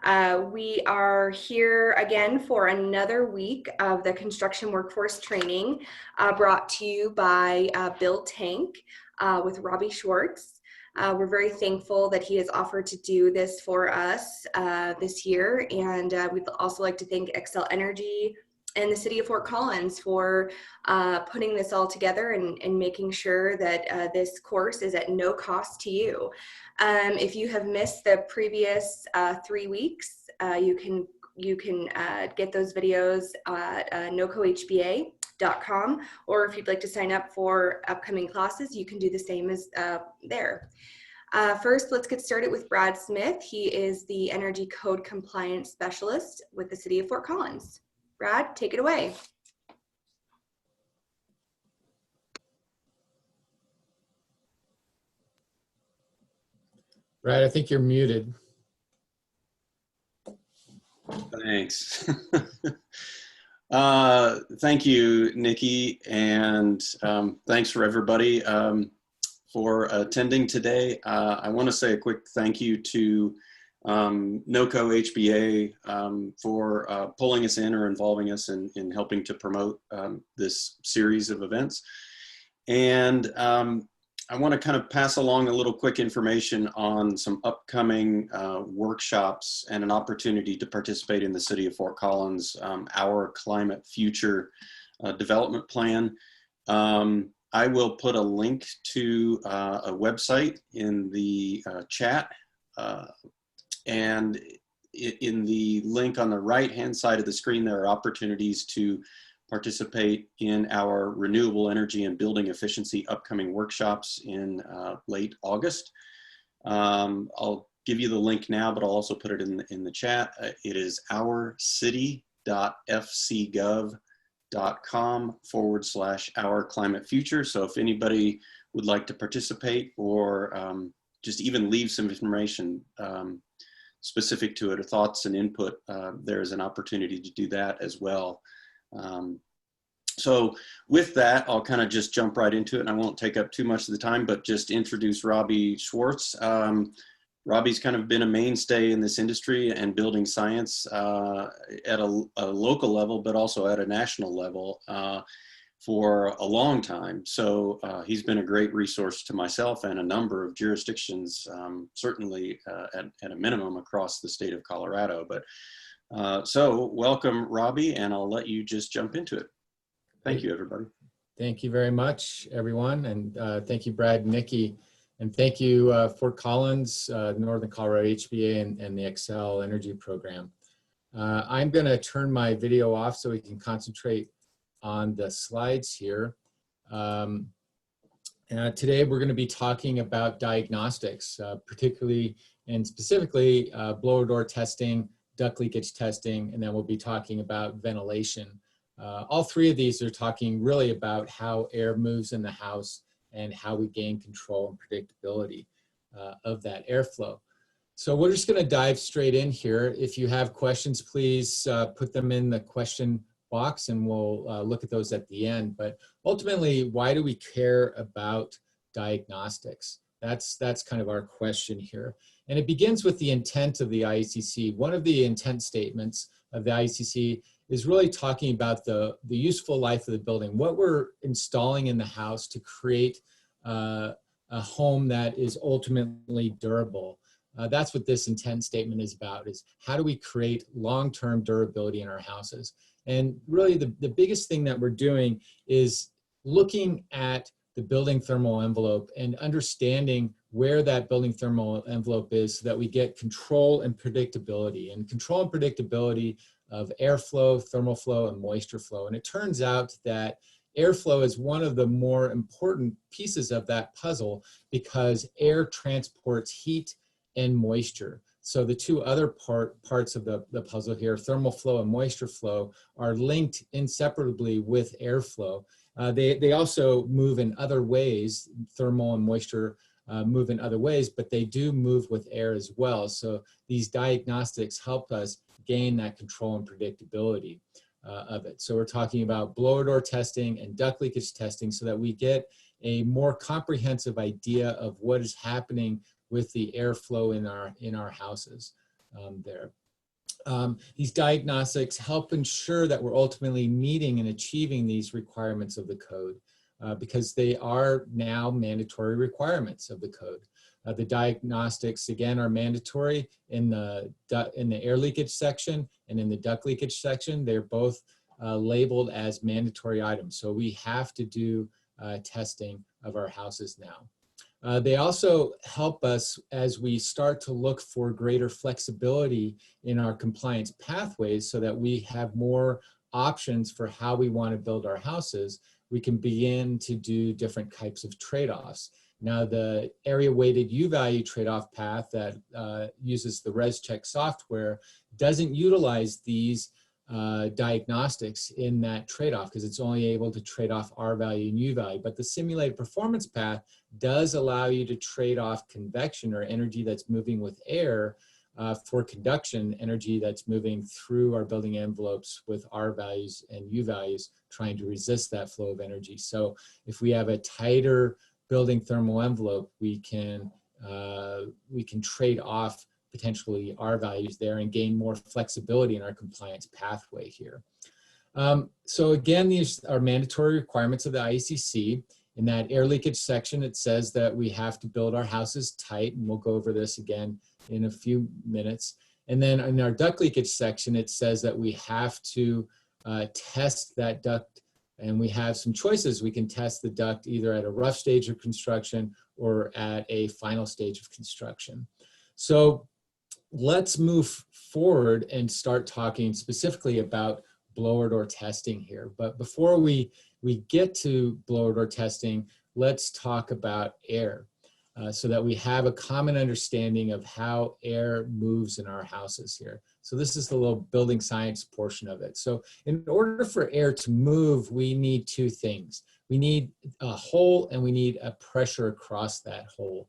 We are here again for another week of the construction workforce training brought to you by BUILDTank with Robby Schwarz. We're very thankful that he has offered to do this for us this year, and we'd also like to thank Xcel Energy and the City of Fort Collins for putting this all together and making sure that this course is at no cost to you. If you have missed the previous 3 weeks, you can get those videos at NoCoHBA.com, or if you'd like to sign up for upcoming classes, you can do the same as there. First, let's get started with Brad Smith. He is the Energy Code Compliance Specialist with the City of Fort Collins. Brad, take it away. Brad, I think you're muted. Thanks. Thank you, Nikki, and thanks for everybody for attending today. I want to say a quick thank you to NoCo HBA for pulling us in or involving us in helping to promote this series of events. And I want to kind of pass along a little quick information on some upcoming workshops and an opportunity to participate in the City of Fort Collins, Our Climate Future development plan. I will put a link to a website in the chat. And in the link on the right-hand side of the screen, there are opportunities to participate in our renewable energy and building efficiency upcoming workshops in late August. I'll give you the link now, but I'll also put it in the chat. It is ourcity.fcgov.com/Our Climate Future. So if anybody would like to participate or just even leave some information specific to it or thoughts and input, there's an opportunity to do that as well. So with that, I'll kind of just jump right into it, and I won't take up too much of the time, but just introduce Robby Schwarz. Robby's kind of been a mainstay in this industry and building science at a local level, but also at a national level for a long time. So he's been a great resource to myself and a number of jurisdictions, certainly at a minimum across the state of Colorado. But so welcome, Robby, and I'll let you just jump into it. Thank you, everybody. Thank you very much, everyone. And thank you, Brad and Nikki. And thank you, Fort Collins, Northern Colorado HBA, and the Xcel Energy Program. I'm going to turn my video off so we can concentrate on the slides here. Today, we're going to be talking about diagnostics, particularly and specifically blower door testing, duct leakage testing, and then we'll be talking about ventilation. All three of these are talking really about how air moves in the house and how we gain control and predictability of that airflow. So we're just going to dive straight in here. If you have questions, please put them in the question box and we'll look at those at the end. But ultimately, why do we care about diagnostics? That's kind of our question here. And it begins with the intent of the IECC. One of the intent statements of the IECC is really talking about the useful life of the building, what we're installing in the house to create a home that is ultimately durable. That's what this intent statement is about, is how do we create long-term durability in our houses? And really the biggest thing that we're doing is looking at the building thermal envelope and understanding where that building thermal envelope is so that we get control and predictability. And control and predictability of airflow, thermal flow, and moisture flow. And it turns out that airflow is one of the more important pieces of that puzzle because air transports heat and moisture. So the two other parts of the puzzle here, thermal flow and moisture flow, are linked inseparably with airflow. They also move in other ways. Thermal and moisture move in other ways, but they do move with air as well. So these diagnostics help us gain that control and predictability of it. So we're talking about blower door testing and duct leakage testing so that we get a more comprehensive idea of what is happening with the airflow in our houses there. These diagnostics help ensure that we're ultimately meeting and achieving these requirements of the code because they are now mandatory requirements of the code. The diagnostics, again, are mandatory in the air leakage section and in the duct leakage section. They're both labeled as mandatory items. So we have to do testing of our houses now. They also help us as we start to look for greater flexibility in our compliance pathways so that we have more options for how we want to build our houses. We can begin to do different types of trade-offs. Now, the area weighted U-value trade-off path that uses the ResCheck software doesn't utilize these diagnostics in that trade-off because it's only able to trade off R value and U value. But the simulated performance path does allow you to trade off convection or energy that's moving with air for conduction energy that's moving through our building envelopes with R values and U values, trying to resist that flow of energy. So if we have a tighter building thermal envelope, we can trade off potentially R values there and gain more flexibility in our compliance pathway here. So again, these are mandatory requirements of the IECC. In that air leakage section, it says that we have to build our houses tight, and we'll go over this again in a few minutes. And then in our duct leakage section, it says that we have to test that duct, and we have some choices. We can test the duct either at a rough stage of construction or at a final stage of construction. So let's move forward and start talking specifically about blower door testing here. But before we get to blower door testing, let's talk about air so that we have a common understanding of how air moves in our houses here. So this is the little building science portion of it. So in order for air to move, we need two things. We need a hole and we need a pressure across that hole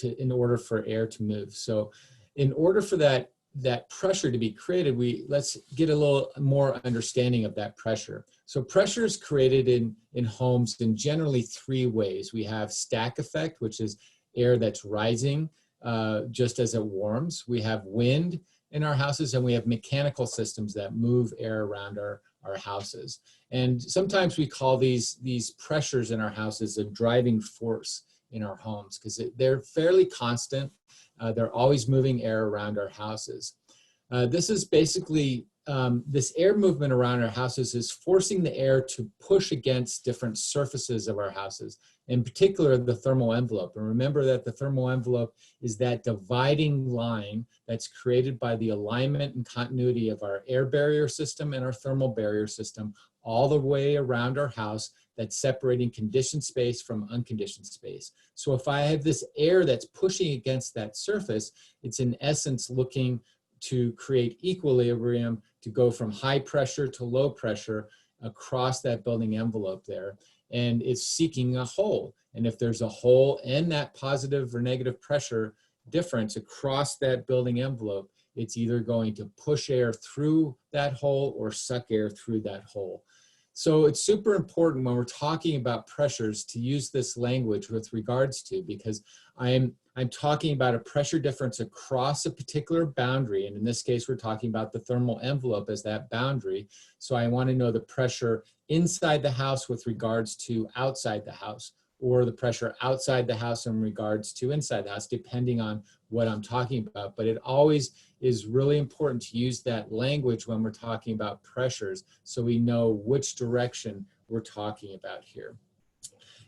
in order for air to move. So in order for that pressure to be created, let's get a little more understanding of that pressure. So pressure is created in homes in generally three ways. We have stack effect, which is air that's rising just as it warms. We have wind in our houses, and we have mechanical systems that move air around our houses. And sometimes we call these pressures in our houses a driving force in our homes because they're fairly constant. They're always moving air around our houses. This is basically, this air movement around our houses is forcing the air to push against different surfaces of our houses, in particular the thermal envelope. And remember that the thermal envelope is that dividing line that's created by the alignment and continuity of our air barrier system and our thermal barrier system all the way around our house, that's separating conditioned space from unconditioned space. So if I have this air that's pushing against that surface, it's in essence looking to create equilibrium to go from high pressure to low pressure across that building envelope there. And it's seeking a hole. And if there's a hole in that positive or negative pressure difference across that building envelope, it's either going to push air through that hole or suck air through that hole. So it's super important when we're talking about pressures to use this language with regards to, because I'm talking about a pressure difference across a particular boundary. And in this case, we're talking about the thermal envelope as that boundary. So I want to know the pressure inside the house with regards to outside the house, or the pressure outside the house in regards to inside the house, depending on what I'm talking about. But it always is really important to use that language when we're talking about pressures so we know which direction we're talking about here.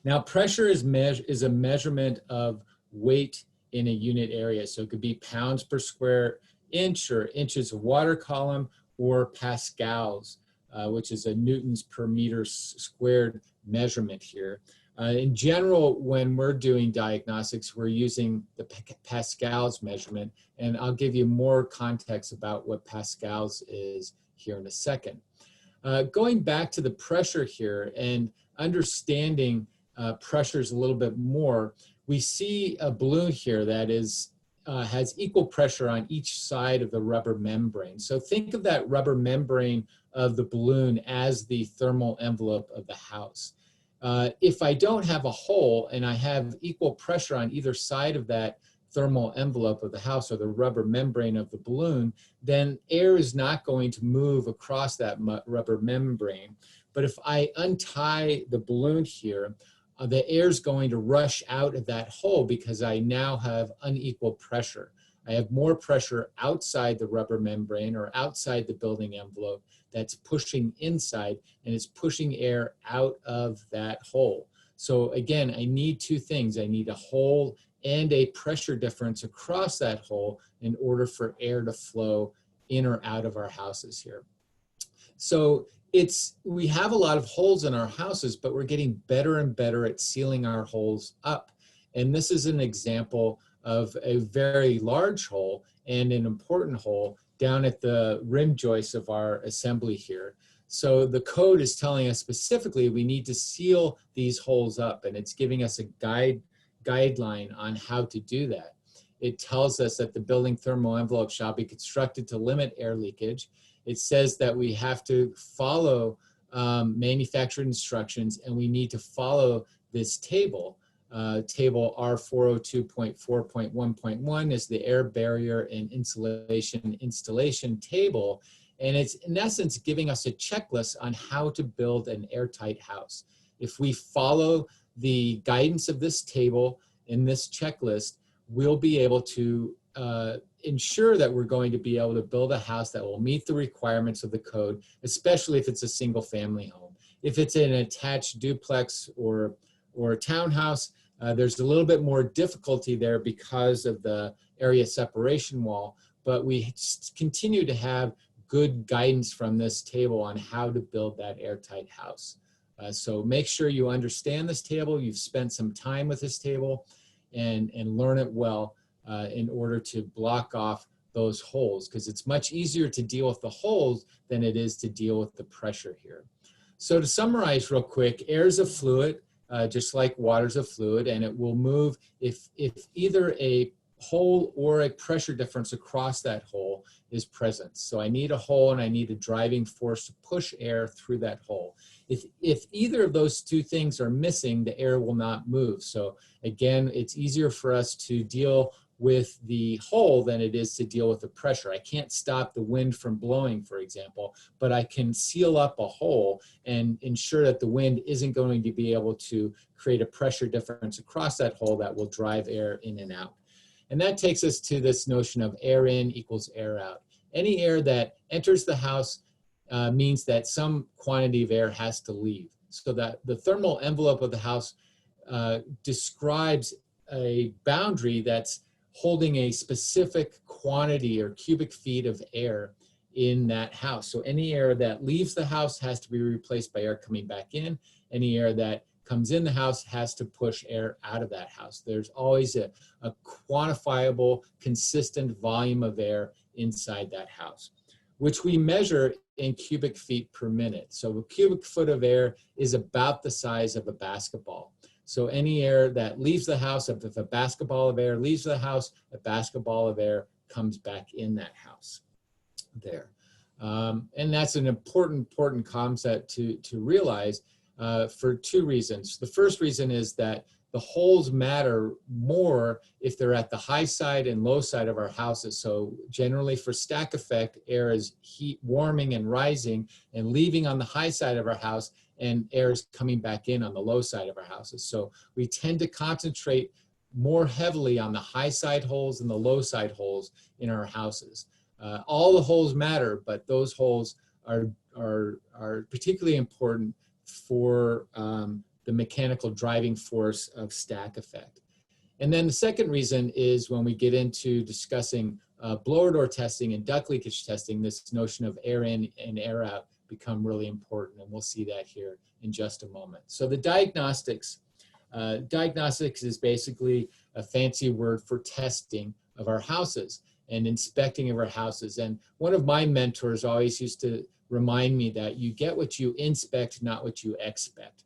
Now, pressure is a measurement of weight in a unit area. So it could be pounds per square inch or inches of water column or pascals, which is a newtons per meter squared measurement here. In general, when we're doing diagnostics, we're using the pascals measurement, and I'll give you more context about what pascals is here in a second. Going back to the pressure here and understanding pressures a little bit more, we see a balloon here that has equal pressure on each side of the rubber membrane. So think of that rubber membrane of the balloon as the thermal envelope of the house. If I don't have a hole and I have equal pressure on either side of that thermal envelope of the house or the rubber membrane of the balloon, then air is not going to move across that rubber membrane. But if I untie the balloon here, the air is going to rush out of that hole because I now have unequal pressure. I have more pressure outside the rubber membrane or outside the building envelope that's pushing inside, and it's pushing air out of that hole. So again, I need two things. I need a hole and a pressure difference across that hole in order for air to flow in or out of our houses here. So we have a lot of holes in our houses, but we're getting better and better at sealing our holes up. And this is an example of a very large hole and an important hole down at the rim joist of our assembly here. So the code is telling us specifically we need to seal these holes up, and it's giving us a guideline on how to do that. It tells us that the building thermal envelope shall be constructed to limit air leakage. It says that we have to follow manufacturer instructions, and we need to follow this table. Table R402.4.1.1 is the air barrier and insulation installation table. And it's in essence giving us a checklist on how to build an airtight house. If we follow the guidance of this table in this checklist, we'll be able to ensure that we're going to be able to build a house that will meet the requirements of the code, especially if it's a single family home. If it's an attached duplex or a townhouse, there's a little bit more difficulty there because of the area separation wall, but we continue to have good guidance from this table on how to build that airtight house. So make sure you understand this table, you've spent some time with this table, and learn it well in order to block off those holes, because it's much easier to deal with the holes than it is to deal with the pressure here. So to summarize real quick, air is a fluid, just like water is a fluid, and it will move if either a hole or a pressure difference across that hole is present. So I need a hole and I need a driving force to push air through that hole. If either of those two things are missing, the air will not move. So again, it's easier for us to deal with the hole than it is to deal with the pressure. I can't stop the wind from blowing, for example, but I can seal up a hole and ensure that the wind isn't going to be able to create a pressure difference across that hole that will drive air in and out. And that takes us to this notion of air in equals air out. Any air that enters the house means that some quantity of air has to leave. So that the thermal envelope of the house describes a boundary that's holding a specific quantity or cubic feet of air in that house. So any air that leaves the house has to be replaced by air coming back in. Any air that comes in the house has to push air out of that house. There's always a quantifiable, consistent volume of air inside that house, which we measure in cubic feet per minute. So a cubic foot of air is about the size of a basketball. So any air that leaves the house, if a basketball of air leaves the house, a basketball of air comes back in that house there. And that's an important concept to realize for two reasons. The first reason is that the holes matter more if they're at the high side and low side of our houses. So generally for stack effect, air is warming and rising and leaving on the high side of our house, and air is coming back in on the low side of our houses. So we tend to concentrate more heavily on the high side holes and the low side holes in our houses. All the holes matter, but those holes are particularly important for the mechanical driving force of stack effect. And then the second reason is when we get into discussing blower door testing and duct leakage testing, this notion of air in and air out become really important, and we'll see that here in just a moment. So the diagnostics is basically a fancy word for testing of our houses and inspecting of our houses. And one of my mentors always used to remind me that you get what you inspect, not what you expect.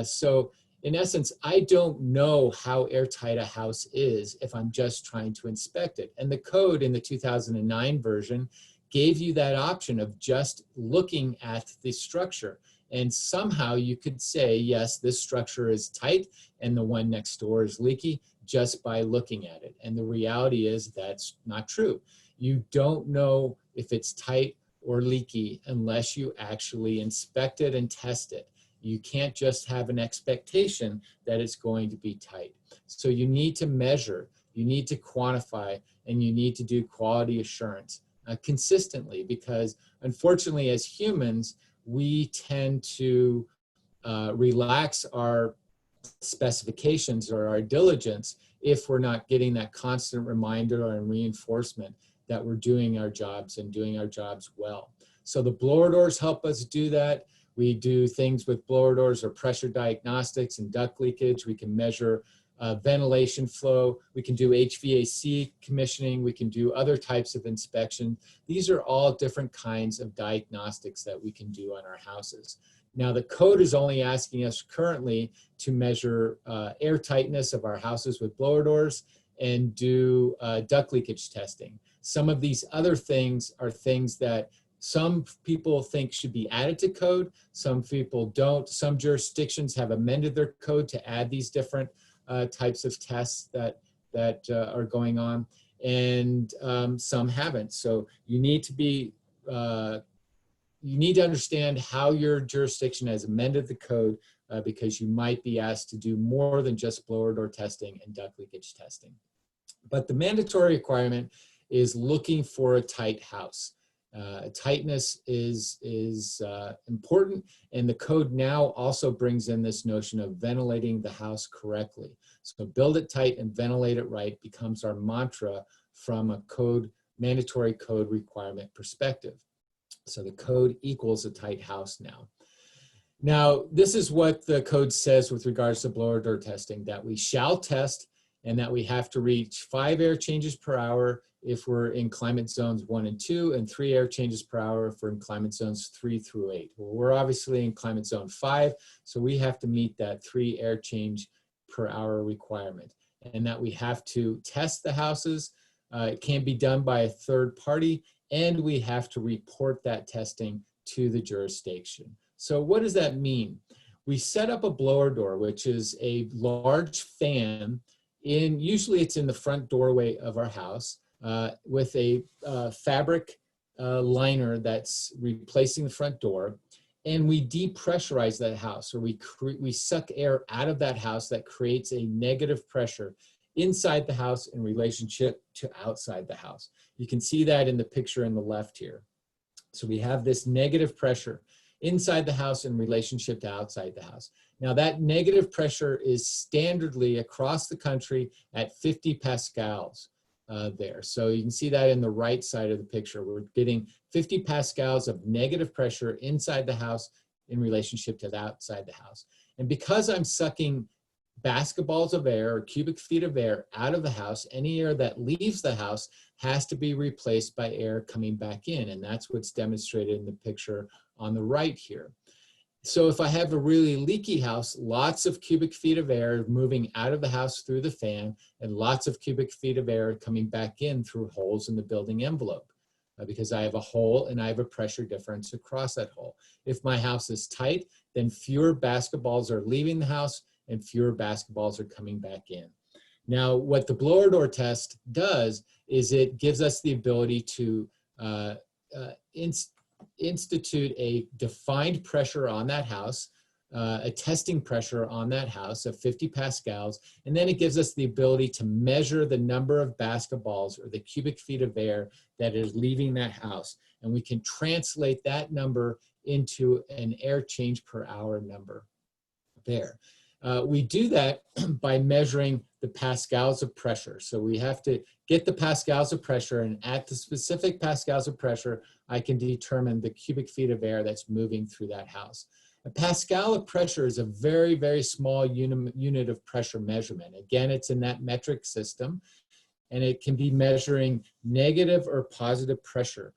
So in essence, I don't know how airtight a house is if I'm just trying to inspect it. And the code in the 2009 version gave you that option of just looking at the structure And somehow you could say, yes, this structure is tight and the one next door is leaky just by looking at it. And the reality is that's not true. You don't know if it's tight or leaky unless you actually inspect it and test it. You can't just have an expectation that it's going to be tight. So you need to measure, you need to quantify, and you need to do quality assurance consistently, because unfortunately as humans, we tend to relax our specifications or our diligence if we're not getting that constant reminder and reinforcement that we're doing our jobs and doing our jobs well. So the blower doors help us do that. We do things with blower doors or pressure diagnostics and duct leakage. We can measure ventilation flow. We can do HVAC commissioning. We can do other types of inspection. These are all different kinds of diagnostics that we can do on our houses. Now the code is only asking us currently to measure air tightness of our houses with blower doors and do duct leakage testing. Some of these other things are things that some people think should be added to code, some people don't. Some jurisdictions have amended their code to add these different types of tests that are going on, and some haven't. So you need to be, you need to understand how your jurisdiction has amended the code because you might be asked to do more than just blower door testing and duct leakage testing. But the mandatory requirement is looking for a tight house. Tightness is important, and the code now also brings in this notion of ventilating the house correctly. So build it tight and ventilate it right becomes our mantra from a code, mandatory code requirement perspective. So the code equals a tight house now. Now, this is what the code says with regards to blower door testing, that we shall test and that we have to reach 5 air changes per hour if we're in climate zones 1 and 2, and 3 air changes per hour if we're in climate zones 3 through 8. Well, we're obviously in climate zone 5, so we have to meet that 3 air change per hour requirement, and that we have to test the houses. It can be done by a third party, and we have to report that testing to the jurisdiction. So what does that mean? We set up a blower door, which is a large fan usually it's in the front doorway of our house, with a fabric liner that's replacing the front door, and we depressurize that house, or we suck air out of that house that creates a negative pressure inside the house in relationship to outside the house. You can see that in the picture in the left here. So we have this negative pressure inside the house in relationship to outside the house. Now that negative pressure is standardly across the country at 50 pascals there. So you can see that in the right side of the picture. We're getting 50 pascals of negative pressure inside the house in relationship to the outside the house. And because I'm sucking basketballs of air or cubic feet of air out of the house, any air that leaves the house has to be replaced by air coming back in. And that's what's demonstrated in the picture on the right here. So if I have a really leaky house, lots of cubic feet of air moving out of the house through the fan, and lots of cubic feet of air coming back in through holes in the building envelope, because I have a hole and I have a pressure difference across that hole. If my house is tight, then fewer basketballs are leaving the house and fewer basketballs are coming back in. Now, what the blower door test does is it gives us the ability to institute a defined pressure on that house, a testing pressure on that house of 50 pascals, and then it gives us the ability to measure the number of basketballs or the cubic feet of air that is leaving that house. And we can translate that number into an air change per hour number there. We do that by measuring the pascals of pressure. So we have to get the pascals of pressure, and at the specific pascals of pressure, I can determine the cubic feet of air that's moving through that house. A pascal of pressure is a very, very small unit of pressure measurement. Again, it's in that metric system, and it can be measuring negative or positive pressure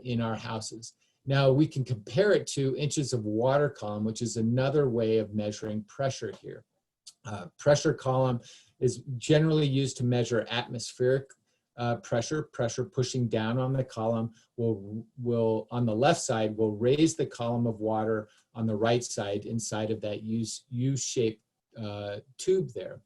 in our houses. Now, we can compare it to inches of water column, which is another way of measuring pressure here. Pressure column is generally used to measure atmospheric pressure pushing down on the column will on the left side will raise the column of water on the right side inside of that U-shaped tube there.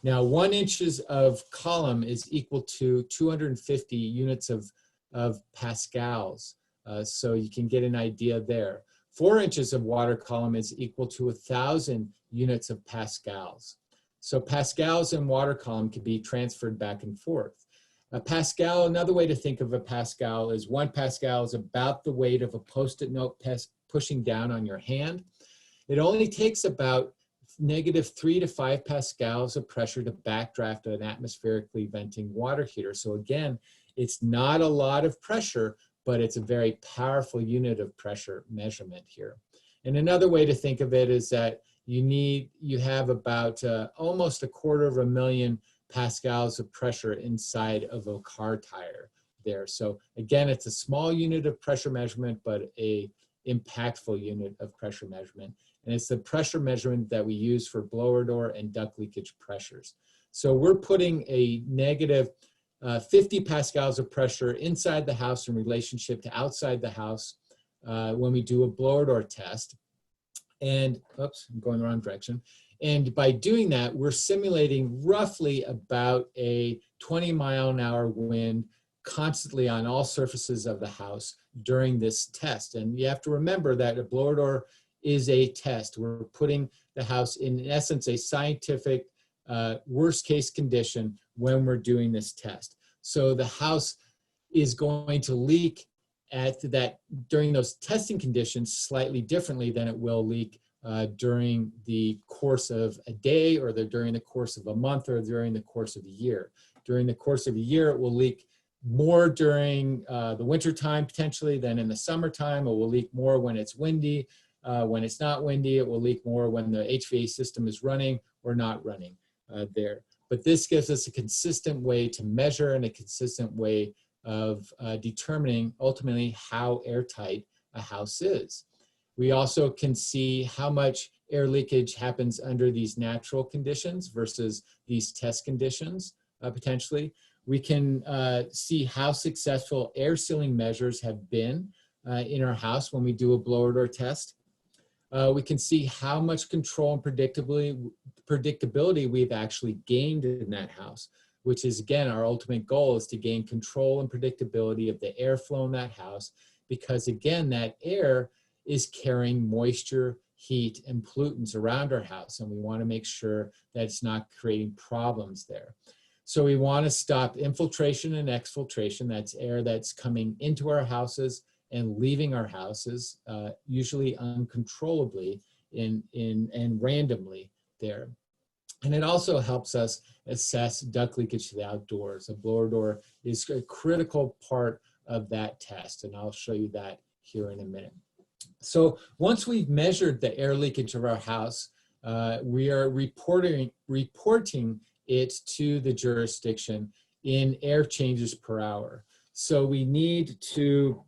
Now 1 inch of column is equal to 250 units of pascals. So you can get an idea there. 4 inches of water column is equal to 1,000 units of pascals. So pascals and water column can be transferred back and forth. A pascal, another way to think of a pascal is 1 pascal is about the weight of a Post-it note pushing down on your hand. It only takes about -3 to 5 pascals of pressure to backdraft an atmospherically venting water heater. So again, it's not a lot of pressure, but it's a very powerful unit of pressure measurement here. And another way to think of it is that you have about almost 250,000 pascals of pressure inside of a car tire there. So again, it's a small unit of pressure measurement, but a impactful unit of pressure measurement. And it's the pressure measurement that we use for blower door and duct leakage pressures. So we're putting a negative 50 pascals of pressure inside the house in relationship to outside the house when we do a blower door test. And, oops, I'm going the wrong direction. And by doing that, we're simulating roughly about a 20-mile-an-hour wind constantly on all surfaces of the house during this test. And you have to remember that a blower door is a test. We're putting the house in essence a scientific worst case condition when we're doing this test. So the house is going to leak during those testing conditions slightly differently than it will leak during the course of a day or during the course of a month or during the course of a year. During the course of a year, it will leak more during the winter time potentially than in the summertime. It will leak more when it's windy. When it's not windy, it will leak more when the HVAC system is running or not running there. But this gives us a consistent way to measure and a consistent way of determining ultimately how airtight a house is. We also can see how much air leakage happens under these natural conditions versus these test conditions potentially. We can see how successful air sealing measures have been in our house when we do a blower door test. We can see how much control and predictability we've actually gained in that house, which is, again, our ultimate goal is to gain control and predictability of the airflow in that house, because, again, that air is carrying moisture, heat, and pollutants around our house, and we want to make sure that it's not creating problems there. So we want to stop infiltration and exfiltration. That's air that's coming into our houses and leaving our houses, usually uncontrollably and randomly there. And it also helps us assess duct leakage to the outdoors. A blower door is a critical part of that test, and I'll show you that here in a minute. So once we've measured the air leakage of our house, we are reporting it to the jurisdiction in air changes per hour. So we need to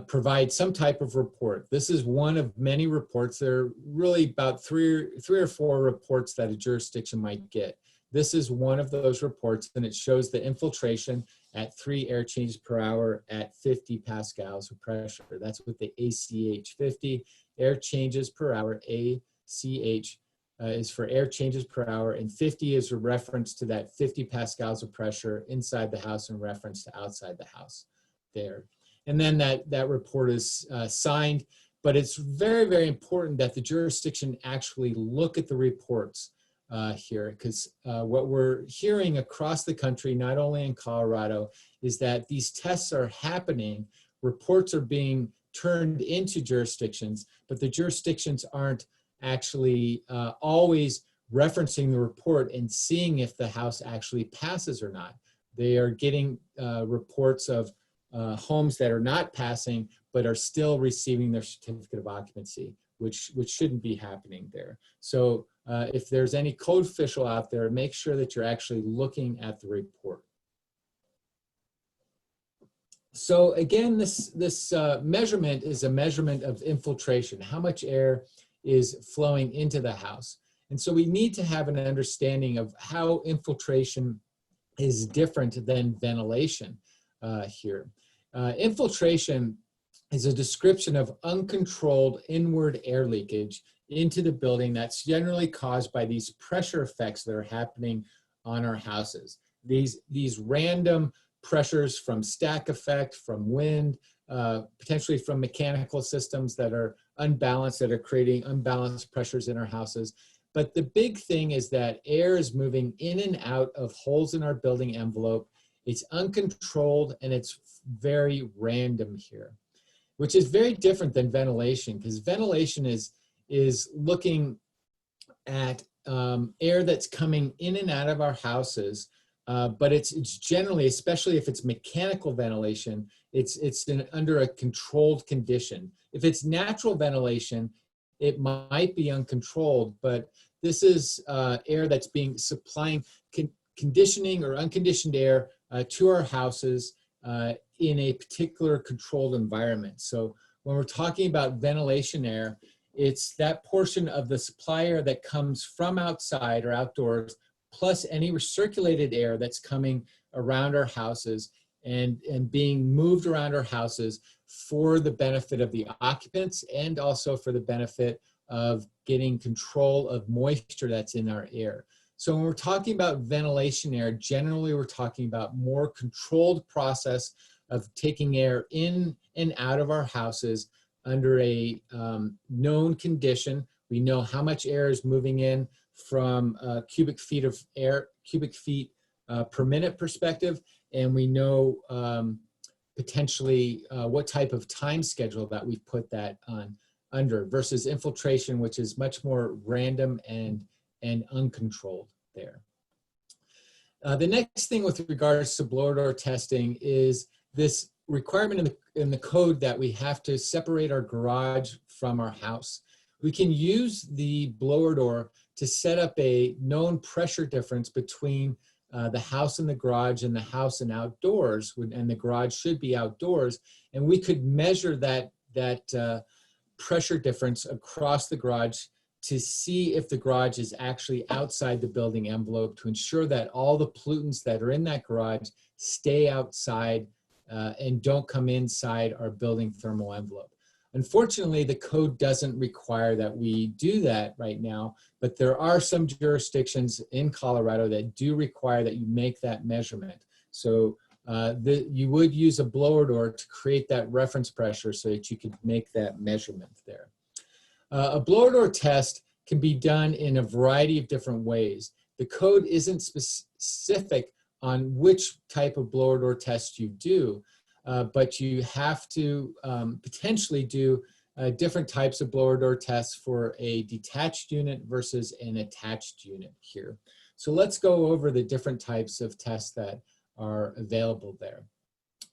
provide some type of report. This is one of many reports. There are really about three or four reports that a jurisdiction might get. This is one of those reports, and it shows the infiltration at 3 air changes per hour at 50 pascals of pressure. That's with the ACH 50 air changes per hour. ACH is for air changes per hour, and 50 is a reference to that 50 pascals of pressure inside the house in reference to outside the house there. And then that report is signed, but it's very, very important that the jurisdiction actually look at the reports here, because what we're hearing across the country, not only in Colorado, is that these tests are happening, reports are being turned into jurisdictions, but the jurisdictions aren't actually always referencing the report and seeing if the house actually passes or not. They are getting reports of homes that are not passing, but are still receiving their certificate of occupancy, which shouldn't be happening there. So if there's any code official out there, make sure that you're actually looking at the report. So again, this measurement is a measurement of infiltration, how much air is flowing into the house. And so we need to have an understanding of how infiltration is different than ventilation here. Infiltration is a description of uncontrolled inward air leakage into the building that's generally caused by these pressure effects that are happening on our houses. These random pressures from stack effect, from wind, potentially from mechanical systems that are unbalanced, that are creating unbalanced pressures in our houses. But the big thing is that air is moving in and out of holes in our building envelope. It's uncontrolled and it's very random here, which is very different than ventilation, because ventilation is looking at air that's coming in and out of our houses, but it's generally, especially if it's mechanical ventilation, it's under a controlled condition. If it's natural ventilation, it might be uncontrolled, but this is air that's supplying conditioning or unconditioned air to our houses in a particular controlled environment. So when we're talking about ventilation air, it's that portion of the supply air that comes from outside or outdoors, plus any recirculated air that's coming around our houses and being moved around our houses for the benefit of the occupants and also for the benefit of getting control of moisture that's in our air. So when we're talking about ventilation air, generally we're talking about more controlled process of taking air in and out of our houses under a known condition. We know how much air is moving in from cubic feet of air, cubic feet per minute perspective, and we know potentially what type of time schedule that we've put that on under, versus infiltration, which is much more random and uncontrolled there. The next thing with regards to blower door testing is this requirement in the code that we have to separate our garage from our house. We can use the blower door to set up a known pressure difference between the house and the garage and the house and outdoors, and the garage should be outdoors, and we could measure that pressure difference across the garage to see if the garage is actually outside the building envelope, to ensure that all the pollutants that are in that garage stay outside and don't come inside our building thermal envelope. Unfortunately, the code doesn't require that we do that right now, but there are some jurisdictions in Colorado that do require that you make that measurement. So you would use a blower door to create that reference pressure so that you could make that measurement there. A blower door test can be done in a variety of different ways. The code isn't specific on which type of blower door test you do, but you have to potentially do different types of blower door tests for a detached unit versus an attached unit here. So let's go over the different types of tests that are available there.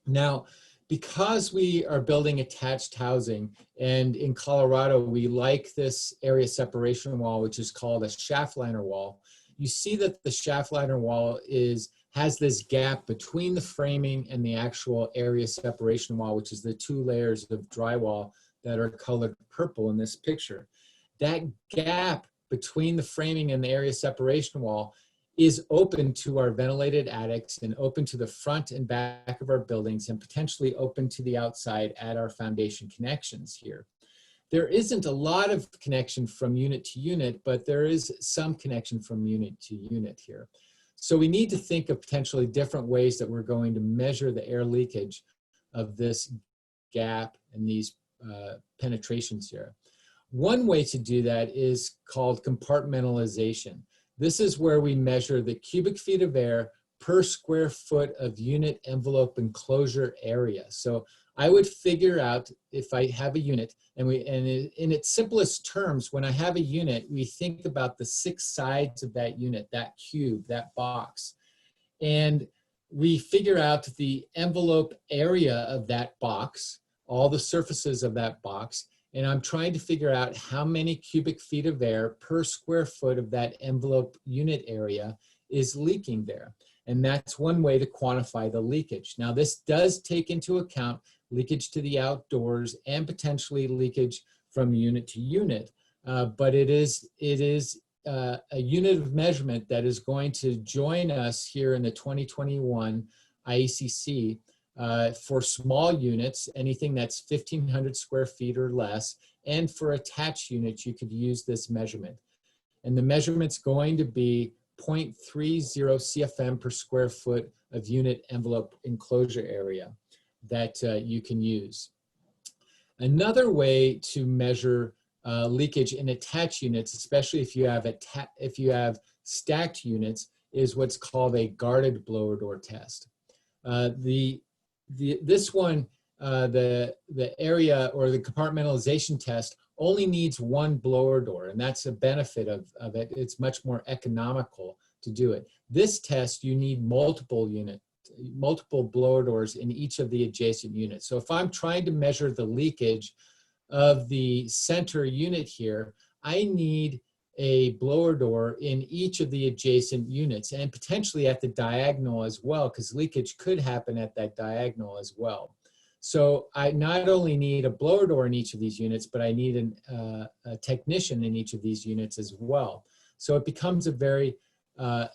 Now, because we are building attached housing, and in Colorado, we like this area separation wall, which is called a shaft liner wall. You see that the shaft liner wall has this gap between the framing and the actual area separation wall, which is the two layers of drywall that are colored purple in this picture. That gap between the framing and the area separation wall is open to our ventilated attics and open to the front and back of our buildings, and potentially open to the outside at our foundation connections here. There isn't a lot of connection from unit to unit, but there is some connection from unit to unit here. So we need to think of potentially different ways that we're going to measure the air leakage of this gap and these penetrations here. One way to do that is called compartmentalization. This is where we measure the cubic feet of air per square foot of unit envelope enclosure area. So I would figure out, if I have a unit, and in its simplest terms, when I have a unit, we think about the 6 sides of that unit, that cube, that box. And we figure out the envelope area of that box, all the surfaces of that box, and I'm trying to figure out how many cubic feet of air per square foot of that envelope unit area is leaking there. And that's one way to quantify the leakage. Now, this does take into account leakage to the outdoors and potentially leakage from unit to unit, but it is a unit of measurement that is going to join us here in the 2021 IECC for small units, anything that's 1,500 square feet or less, and for attached units, you could use this measurement. And the measurement's going to be 0.30 CFM per square foot of unit envelope enclosure area that you can use. Another way to measure leakage in attached units, especially if you have stacked units, is what's called a guarded blower door test. This one, the area or the compartmentalization test only needs one blower door, and that's a benefit of it. It's much more economical to do it. This test, you need multiple blower doors in each of the adjacent units. So if I'm trying to measure the leakage of the center unit here, I need a blower door in each of the adjacent units and potentially at the diagonal as well, because leakage could happen at that diagonal as well. So I not only need a blower door in each of these units, but I need a technician in each of these units as well. So it becomes a very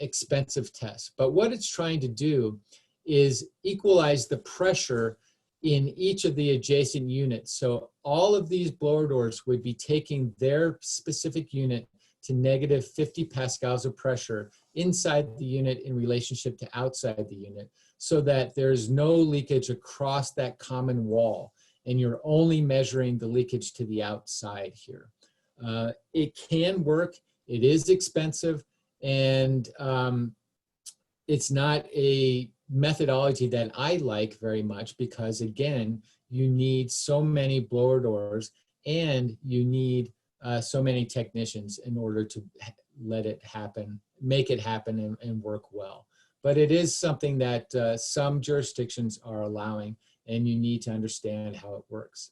expensive test. But what it's trying to do is equalize the pressure in each of the adjacent units. So all of these blower doors would be taking their specific unit to negative 50 pascals of pressure inside the unit in relationship to outside the unit, so that there's no leakage across that common wall, and you're only measuring the leakage to the outside here. It can work, it is expensive, and it's not a methodology that I like very much because, again, you need so many blower doors and you need so many technicians in order to let it happen, make it happen and work well. But it is something that some jurisdictions are allowing, and you need to understand how it works.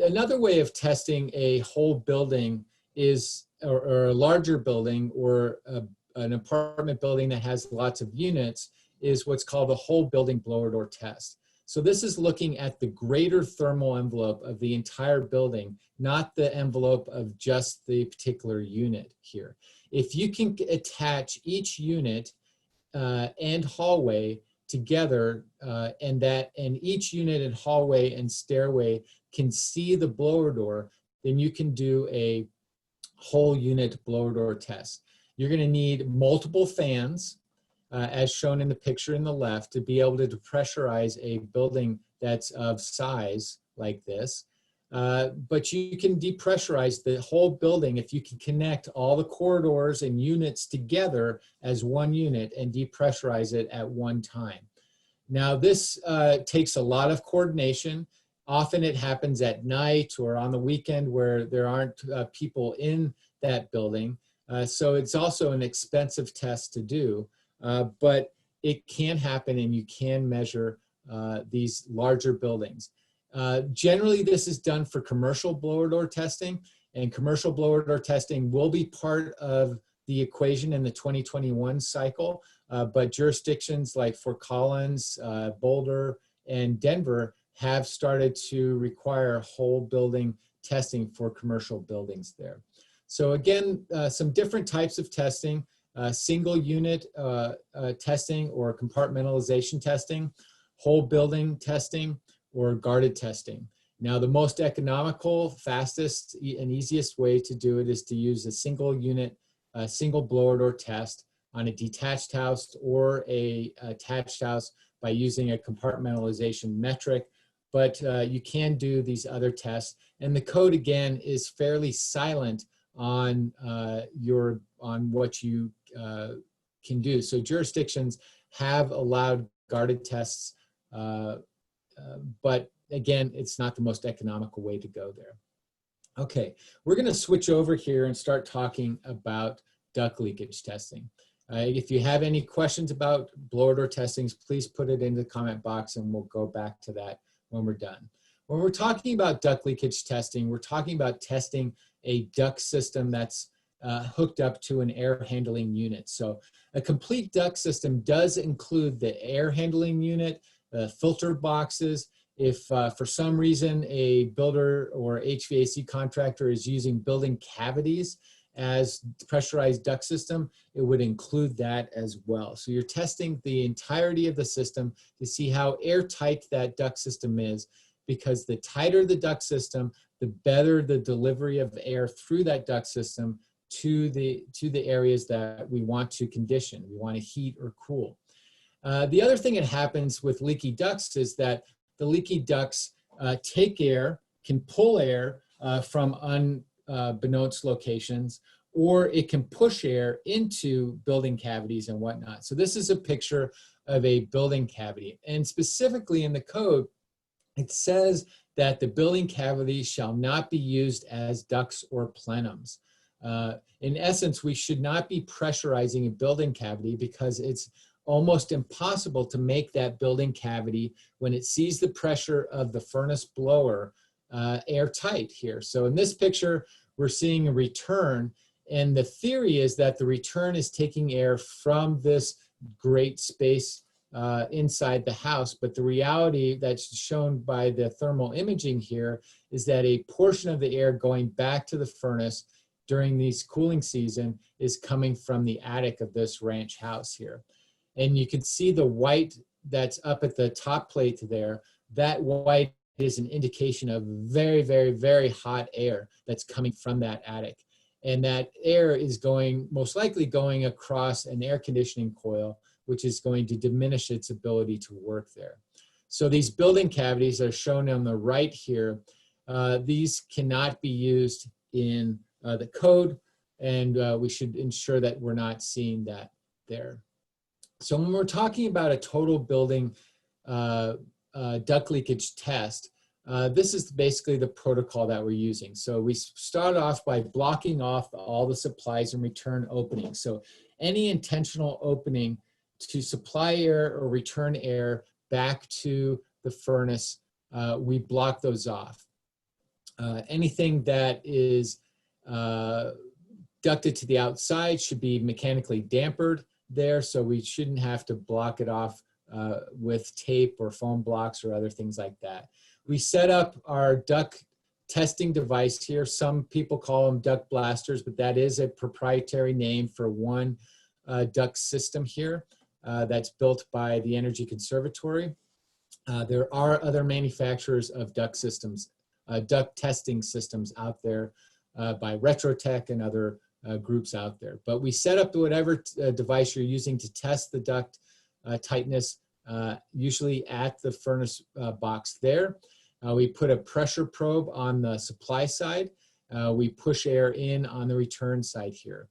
Another way of testing a whole building is, or a larger building, or an apartment building that has lots of units, is what's called the whole building blower door test. So this is looking at the greater thermal envelope of the entire building, not the envelope of just the particular unit here. If you can attach each unit and hallway together, and each unit and hallway and stairway can see the blower door, then you can do a whole unit blower door test. You're going to need multiple fans, as shown in the picture in the left, to be able to depressurize a building that's of size like this. But you can depressurize the whole building if you can connect all the corridors and units together as one unit and depressurize it at one time. Now this takes a lot of coordination. Often it happens at night or on the weekend where there aren't people in that building. So it's also an expensive test to do. But it can happen, and you can measure these larger buildings. Generally, this is done for commercial blower door testing, and commercial blower door testing will be part of the equation in the 2021 cycle, but jurisdictions like Fort Collins, Boulder, and Denver have started to require whole building testing for commercial buildings there. So again, some different types of testing. Single unit testing or compartmentalization testing, whole building testing, or guarded testing. Now, the most economical, fastest, and easiest way to do it is to use a single unit, single blower door test on a detached house or a attached house by using a compartmentalization metric. But you can do these other tests, and the code again is fairly silent on what you can do. So jurisdictions have allowed guarded tests, but again, it's not the most economical way to go there. Okay, we're going to switch over here and start talking about duct leakage testing. If you have any questions about blower door testings, please put it in the comment box and we'll go back to that when we're done. When we're talking about duct leakage testing, we're talking about testing a duct system that's hooked up to an air handling unit. So a complete duct system does include the air handling unit, filter boxes. If for some reason a builder or HVAC contractor is using building cavities as pressurized duct system, it would include that as well. So you're testing the entirety of the system to see how airtight that duct system is, because the tighter the duct system, the better the delivery of air through that duct system to the areas that we want to condition, we want to heat or cool. The other thing that happens with leaky ducts is that the leaky ducts take air, can pull air from unbeknownst locations, or it can push air into building cavities and whatnot. So this is a picture of a building cavity. And specifically in the code, it says that the building cavity shall not be used as ducts or plenums. In essence, we should not be pressurizing a building cavity because it's almost impossible to make that building cavity, when it sees the pressure of the furnace blower, airtight here. So in this picture, we're seeing a return, and the theory is that the return is taking air from this great space inside the house, but the reality that's shown by the thermal imaging here is that a portion of the air going back to the furnace during this cooling season is coming from the attic of this ranch house here. And you can see the white that's up at the top plate there. That white is an indication of very, very, very hot air that's coming from that attic. And that air is most likely going across an air conditioning coil, which is going to diminish its ability to work there. So these building cavities are shown on the right here. These cannot be used in the code, and we should ensure that we're not seeing that there. So when we're talking about a total building duct leakage test, this is basically the protocol that we're using. So we start off by blocking off all the supplies and return openings. So any intentional opening to supply air or return air back to the furnace, we block those off. Anything that is ducted to the outside should be mechanically dampered there, so we shouldn't have to block it off with tape or foam blocks or other things like that. We set up our duct testing device here. Some people call them duct blasters, but that is a proprietary name for one duct system here that's built by the Energy Conservatory. There are other manufacturers of duct systems, duct testing systems out there by Retrotech and other groups out there. But we set up whatever device you're using to test the duct tightness, usually at the furnace box there. We put a pressure probe on the supply side. We push air in on the return side here.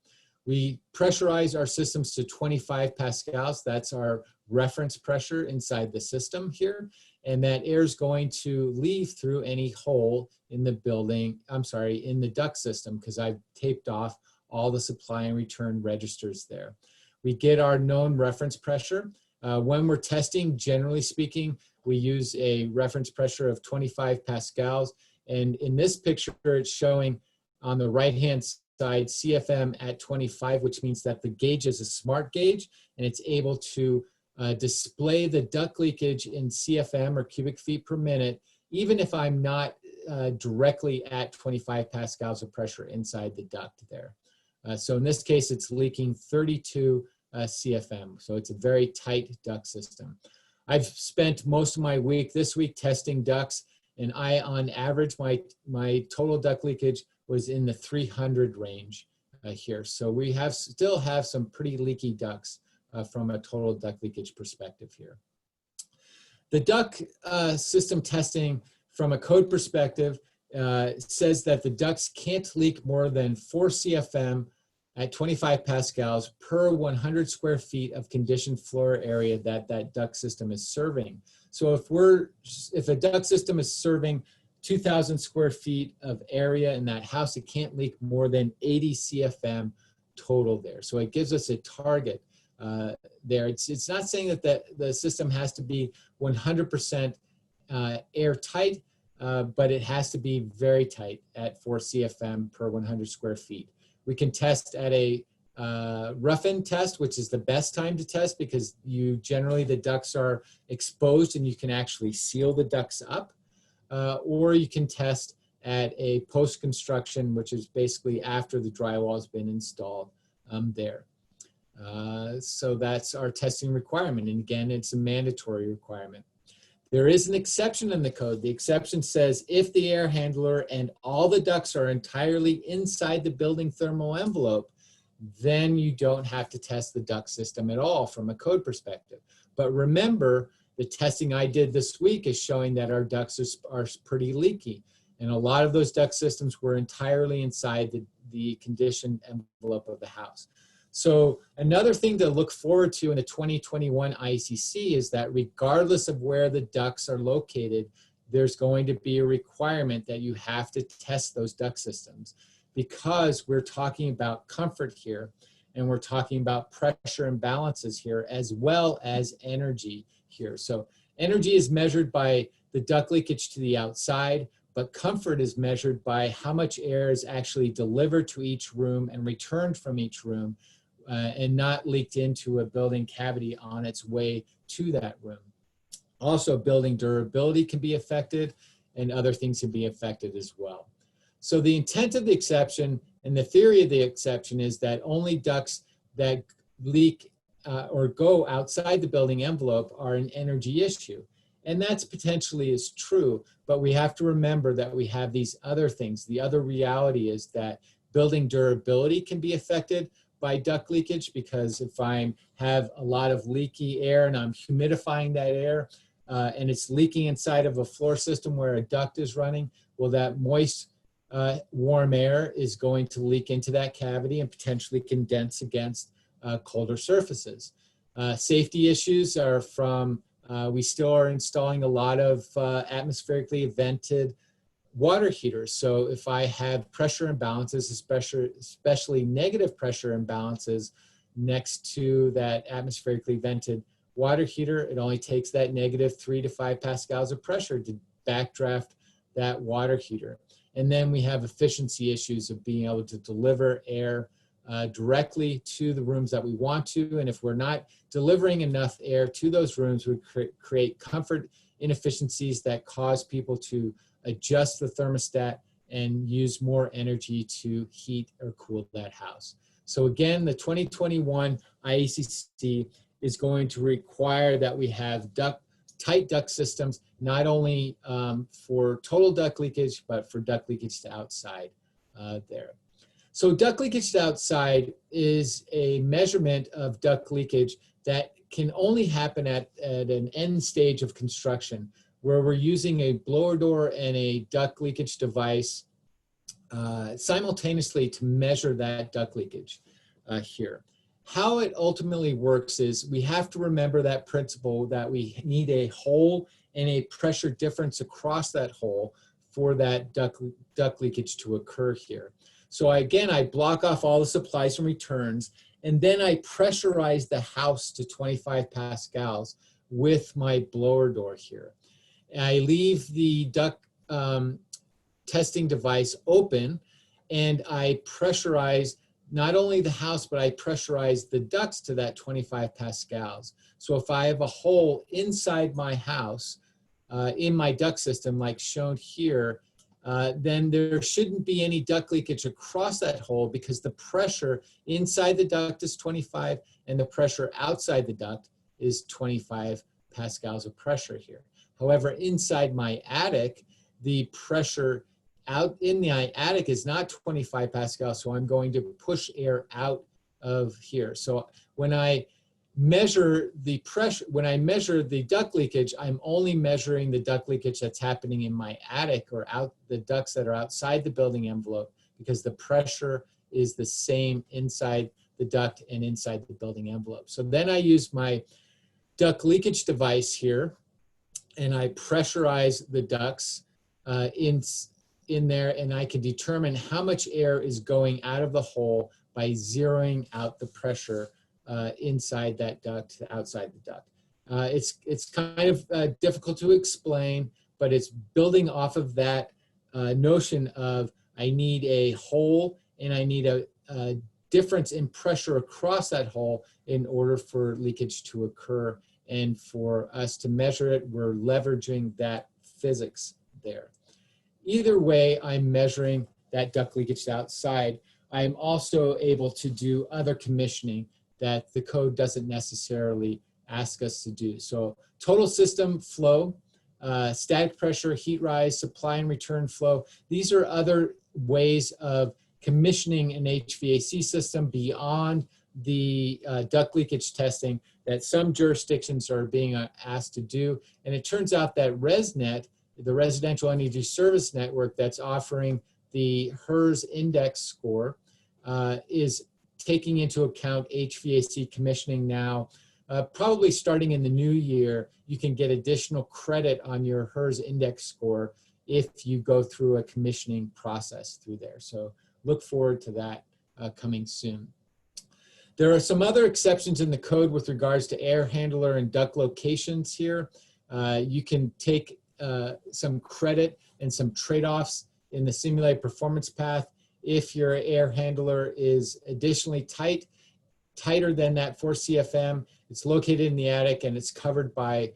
We pressurize our systems to 25 pascals. That's our reference pressure inside the system here. And that air is going to leave through any hole in the building, in the duct system, because I've taped off all the supply and return registers there. We get our known reference pressure. When we're testing, generally speaking, we use a reference pressure of 25 pascals. And in this picture, it's showing on the right-hand side CFM at 25, which means that the gauge is a smart gauge, and it's able to display the duct leakage in CFM, or cubic feet per minute, even if I'm not directly at 25 pascals of pressure inside the duct there. So in this case, it's leaking 32 CFM. So it's a very tight duct system. I've spent most of my week this week testing ducts, and on average, my total duct leakage was in the 300 range here. So we still have some pretty leaky ducts from a total duct leakage perspective here. The duct system testing from a code perspective says that the ducts can't leak more than 4 CFM at 25 pascals per 100 square feet of conditioned floor area that duct system is serving. So if a duct system is serving 2,000 square feet of area in that house, it can't leak more than 80 CFM total there. So it gives us a target there. It's not saying that the system has to be 100% airtight, but it has to be very tight at 4 CFM per 100 square feet. We can test at a rough-in test, which is the best time to test because generally the ducts are exposed and you can actually seal the ducts up. Or you can test at a post-construction, which is basically after the drywall has been installed there. So that's our testing requirement. And again, it's a mandatory requirement. There is an exception in the code. The exception says if the air handler and all the ducts are entirely inside the building thermal envelope, then you don't have to test the duct system at all from a code perspective. But remember, the testing I did this week is showing that our ducts are pretty leaky. And a lot of those duct systems were entirely inside the conditioned envelope of the house. So another thing to look forward to in the 2021 IECC is that regardless of where the ducts are located, there's going to be a requirement that you have to test those duct systems, because we're talking about comfort here, and we're talking about pressure imbalances here, as well as energy here. So energy is measured by the duct leakage to the outside, but comfort is measured by how much air is actually delivered to each room and returned from each room, and not leaked into a building cavity on its way to that room. Also, building durability can be affected, and other things can be affected as well. So the intent of the exception and the theory of the exception is that only ducts that leak or go outside the building envelope are an energy issue. And that's potentially is true, but we have to remember that we have these other things. The other reality is that building durability can be affected by duct leakage, because if I have a lot of leaky air and I'm humidifying that air and it's leaking inside of a floor system where a duct is running, well, that moist, warm air is going to leak into that cavity and potentially condense against colder surfaces. Safety issues are from, we still are installing a lot of atmospherically vented water heaters. So if I have pressure imbalances, especially negative pressure imbalances next to that atmospherically vented water heater, it only takes that negative 3 to 5 pascals of pressure to backdraft that water heater. And then we have efficiency issues of being able to deliver air directly to the rooms that we want to. And if we're not delivering enough air to those rooms, we create comfort inefficiencies that cause people to adjust the thermostat and use more energy to heat or cool that house. So again, the 2021 IECC is going to require that we have tight duct systems, not only for total duct leakage, but for duct leakage to outside there. So duct leakage to outside is a measurement of duct leakage that can only happen at an end stage of construction, where we're using a blower door and a duct leakage device simultaneously to measure that duct leakage here. How it ultimately works is we have to remember that principle that we need a hole and a pressure difference across that hole for that duct leakage to occur here. So again, I block off all the supplies and returns, and then I pressurize the house to 25 pascals with my blower door here. I leave the duct testing device open, and I pressurize not only the house, but I pressurize the ducts to that 25 pascals. So if I have a hole inside my house, in my duct system, like shown here, then there shouldn't be any duct leakage across that hole, because the pressure inside the duct is 25 and the pressure outside the duct is 25 pascals of pressure here. However, inside my attic, the pressure out in the attic is not 25 pascals, so I'm going to push air out of here. So when I measure the pressure, when I measure the duct leakage, I'm only measuring the duct leakage that's happening in my attic or out the ducts that are outside the building envelope, because the pressure is the same inside the duct and inside the building envelope. So then I use my duct leakage device here, and I pressurize the ducts in there, and I can determine how much air is going out of the hole by zeroing out the pressure inside that duct to outside the duct. It's kind of difficult to explain, but it's building off of that notion of I need a hole and I need a difference in pressure across that hole in order for leakage to occur. And for us to measure it, we're leveraging that physics there. either way, I'm measuring that duct leakage outside. I'm also able to do other commissioning that the code doesn't necessarily ask us to do. So total system flow, static pressure, heat rise, supply and return flow. These are other ways of commissioning an HVAC system beyond the duct leakage testing that some jurisdictions are being asked to do. And it turns out that ResNet, the Residential Energy Service Network that's offering the HERS index score, is taking into account HVAC commissioning now. Probably starting in the new year, you can get additional credit on your HERS index score if you go through a commissioning process through there. So look forward to that coming soon. There are some other exceptions in the code with regards to air handler and duct locations here. You can take some credit and some trade-offs in the simulated performance path if your air handler is additionally tighter than that 4 CFM, it's located in the attic, and it's covered by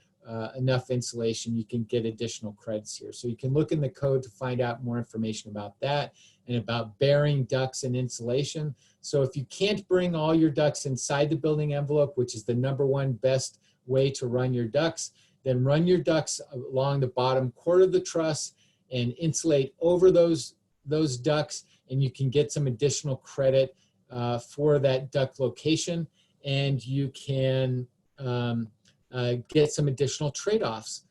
enough insulation, you can get additional credits here. So you can look in the code to find out more information about that and about bearing ducts and insulation. So if you can't bring all your ducts inside the building envelope, which is the #1 best way to run your ducts, then run your ducts along the bottom quarter of the truss and insulate over those ducts, and you can get some additional credit for that duct location, and you can get some additional trade-offs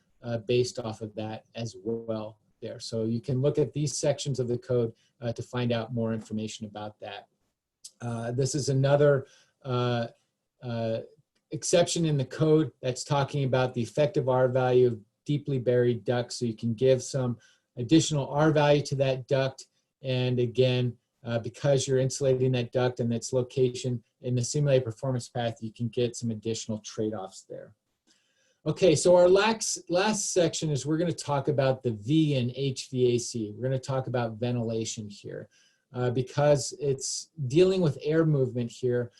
based off of that as well there. So you can look at these sections of the code to find out more information about that. This is another exception in the code that's talking about the effective R value of deeply buried ducts. So you can give some additional R value to that duct. And again, because you're insulating that duct and its location in the simulated performance path, you can get some additional trade-offs there. Okay, so our last section is we're going to talk about the V in HVAC. We're going to talk about ventilation here. Because it's dealing with air movement here,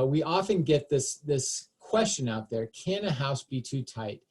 we often get this question out there: can a house be too tight?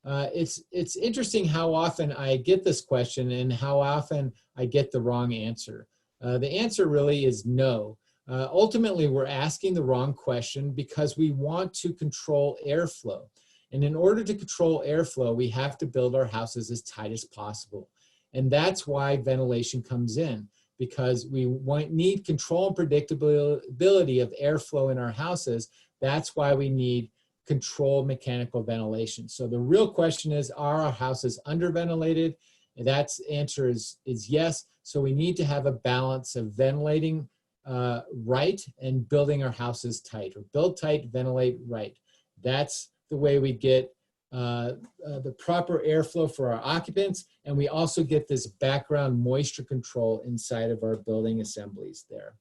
It's interesting how often I get this question and how often I get the wrong answer. The answer really is no. Ultimately, we're asking the wrong question because we want to control airflow. And in order to control airflow, we have to build our houses as tight as possible. And that's why ventilation comes in, because we need control and predictability of airflow in our houses. That's why we need controlled mechanical ventilation. So the real question is, are our houses underventilated? And that's answer is yes. So we need to have a balance of ventilating right and building our houses tight, or build tight, ventilate right. That's the way we get the proper airflow for our occupants, and we also get this background moisture control inside of our building assemblies there.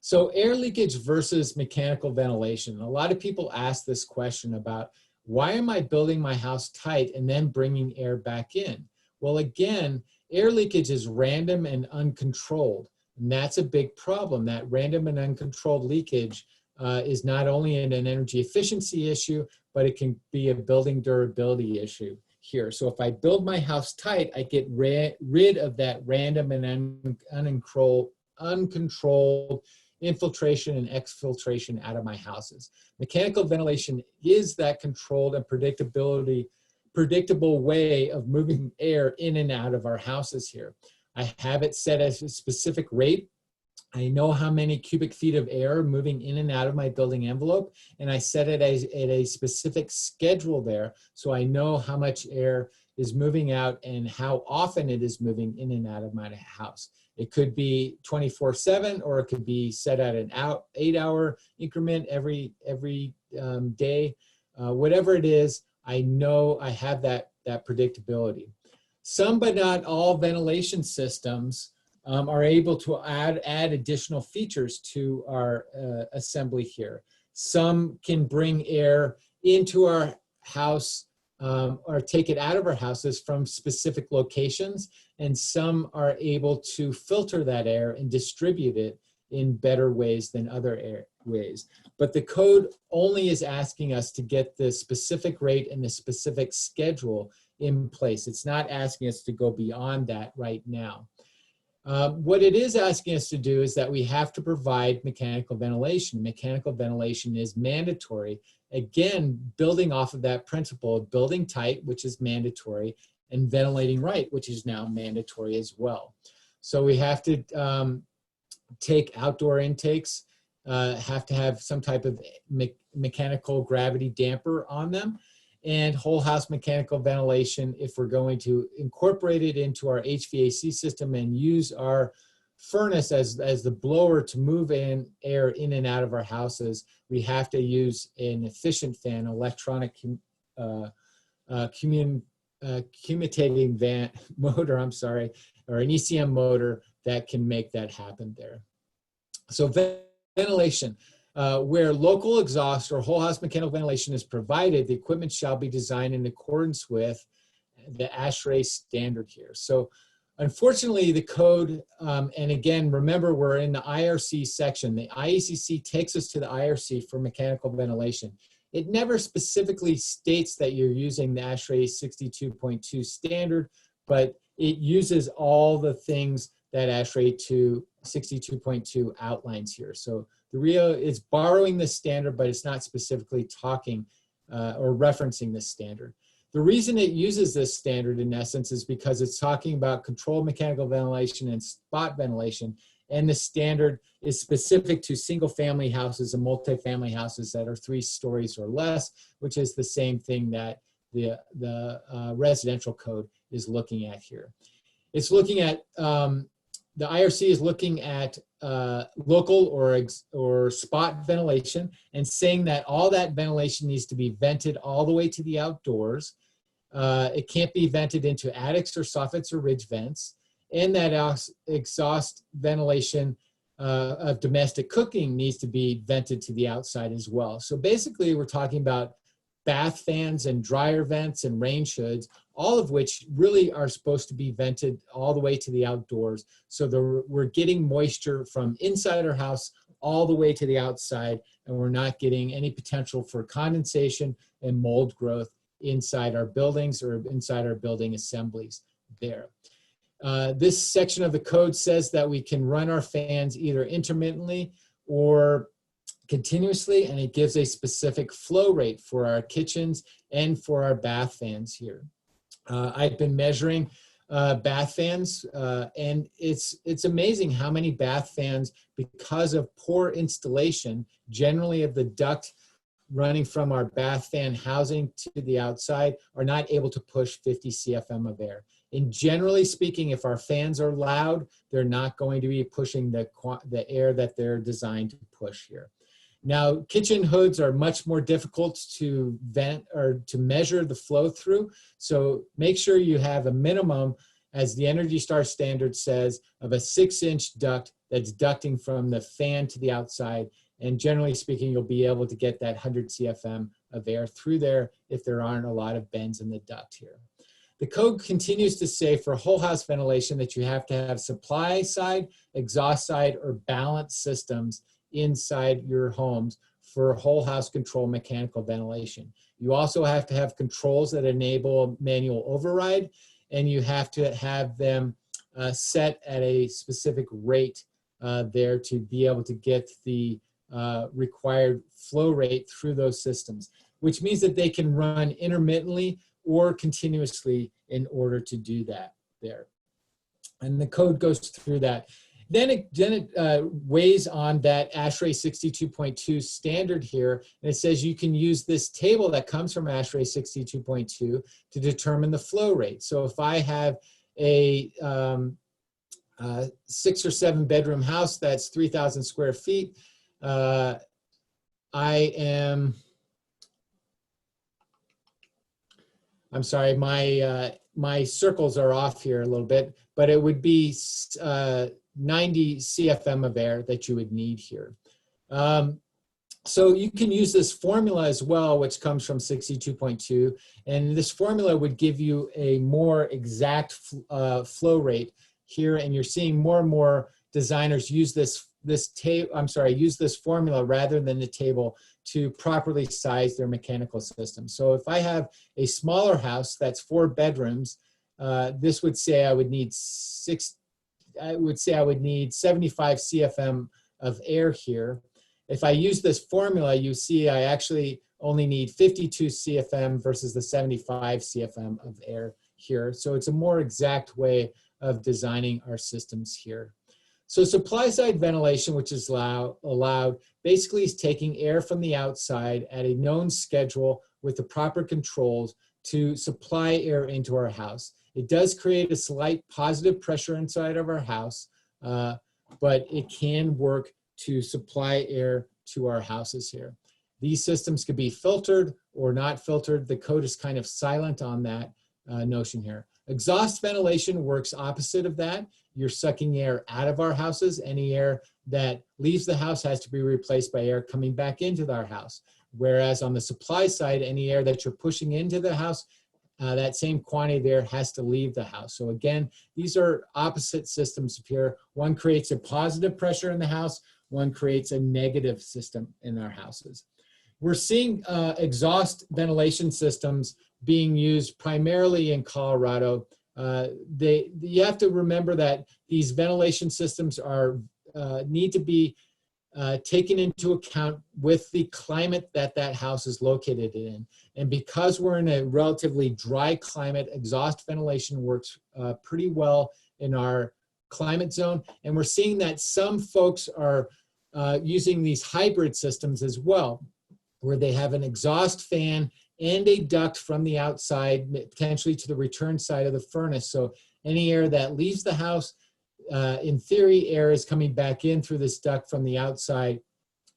So air leakage versus mechanical ventilation. A lot of people ask this question about, why am I building my house tight and then bringing air back in? Well, again, air leakage is random and uncontrolled, and that's a big problem. That random and uncontrolled leakage is not only an energy efficiency issue, but it can be a building durability issue here. So if I build my house tight, I get rid of that random and uncontrolled infiltration and exfiltration out of my houses. Mechanical ventilation is that controlled and predictable way of moving air in and out of our houses here. I have it set as a specific rate. I know how many cubic feet of air are moving in and out of my building envelope, and I set it at a specific schedule there, so I know how much air is moving out and how often it is moving in and out of my house. It could be 24/7, or it could be set at an 8-hour increment every day. Whatever it is, I know I have that predictability. Some but not all ventilation systems are able to add additional features to our assembly here. Some can bring air into our house or take it out of our houses from specific locations, and some are able to filter that air and distribute it in better ways than other ways. But the code only is asking us to get the specific rate and the specific schedule in place. It's not asking us to go beyond that right now. What it is asking us to do is that we have to provide mechanical ventilation. Mechanical ventilation is mandatory. Again, building off of that principle of building tight, which is mandatory, and ventilating right, which is now mandatory as well. So we have to take outdoor intakes, have to have some type of mechanical gravity damper on them, and whole house mechanical ventilation if we're going to incorporate it into our HVAC system and use our furnace as the blower to move in air in and out of our houses. We have to use an efficient fan, electronic commutating motor, I'm sorry, or an ECM motor that can make that happen there. So ventilation. Where local exhaust or whole house mechanical ventilation is provided, the equipment shall be designed in accordance with the ASHRAE standard here. So unfortunately, the code, and again, remember we're in the IRC section. The IECC takes us to the IRC for mechanical ventilation. It never specifically states that you're using the ASHRAE 62.2 standard, but it uses all the things that ASHRAE 62.2 outlines here. So the RIO is borrowing this standard, but it's not specifically talking or referencing this standard. The reason it uses this standard, in essence, is because it's talking about controlled mechanical ventilation and spot ventilation, and the standard is specific to single-family houses and multifamily houses that are 3 stories or less, which is the same thing that the residential code is looking at here. It's looking at the IRC is looking at local or spot ventilation and saying that all that ventilation needs to be vented all the way to the outdoors. It can't be vented into attics or soffits or ridge vents, and that exhaust ventilation of domestic cooking needs to be vented to the outside as well. So basically we're talking about bath fans and dryer vents and range hoods, all of which really are supposed to be vented all the way to the outdoors. So we're getting moisture from inside our house all the way to the outside, and we're not getting any potential for condensation and mold growth inside our buildings or inside our building assemblies there. This section of the code says that we can run our fans either intermittently or continuously, and it gives a specific flow rate for our kitchens and for our bath fans here. I've been measuring bath fans, and it's amazing how many bath fans, because of poor installation, generally of the duct running from our bath fan housing to the outside, are not able to push 50 CFM of air. And generally speaking, if our fans are loud, they're not going to be pushing the air that they're designed to push here. Now, kitchen hoods are much more difficult to vent or to measure the flow through. So make sure you have a minimum, as the Energy Star standard says, of a 6-inch duct that's ducting from the fan to the outside. And generally speaking, you'll be able to get that 100 CFM of air through there if there aren't a lot of bends in the duct here. The code continues to say for whole house ventilation that you have to have supply side, exhaust side, or balance systems inside your homes for whole house control mechanical ventilation. You also have to have controls that enable manual override, and you have to have them set at a specific rate there to be able to get the required flow rate through those systems, which means that they can run intermittently or continuously in order to do that there. And the code goes through that. Then it weighs on that ASHRAE 62.2 standard here, and it says you can use this table that comes from ASHRAE 62.2 to determine the flow rate. So if I have a 6 or 7 bedroom house that's 3,000 square feet, I'm sorry, my circles are off here a little bit, but it would be 90 CFM of air that you would need here. So you can use this formula as well, which comes from 62.2, and this formula would give you a more exact flow rate here, and you're seeing more and more designers use this this table, I'm sorry, use this formula rather than the table to properly size their mechanical system. So if I have a smaller house that's 4 bedrooms, this would say I would need 75 CFM of air here. If I use this formula, you see I actually only need 52 CFM versus the 75 CFM of air here. So it's a more exact way of designing our systems here. So supply side ventilation, which is allowed, basically is taking air from the outside at a known schedule with the proper controls to supply air into our house. It does create a slight positive pressure inside of our house, but it can work to supply air to our houses here. These systems could be filtered or not filtered. The code is kind of silent on that notion here. Exhaust ventilation works opposite of that. You're sucking air out of our houses. Any air that leaves the house has to be replaced by air coming back into our house. Whereas on the supply side, any air that you're pushing into the house, that same quantity of air has to leave the house. So again, these are opposite systems here. One creates a positive pressure in the house, one creates a negative system in our houses. We're seeing exhaust ventilation systems being used primarily in Colorado. You have to remember that these ventilation systems are need to be taken into account with the climate that that house is located in. And because we're in a relatively dry climate, exhaust ventilation works pretty well in our climate zone. And we're seeing that some folks are using these hybrid systems as well, where they have an exhaust fan and a duct from the outside, potentially to the return side of the furnace. So any air that leaves the house, in theory, air is coming back in through this duct from the outside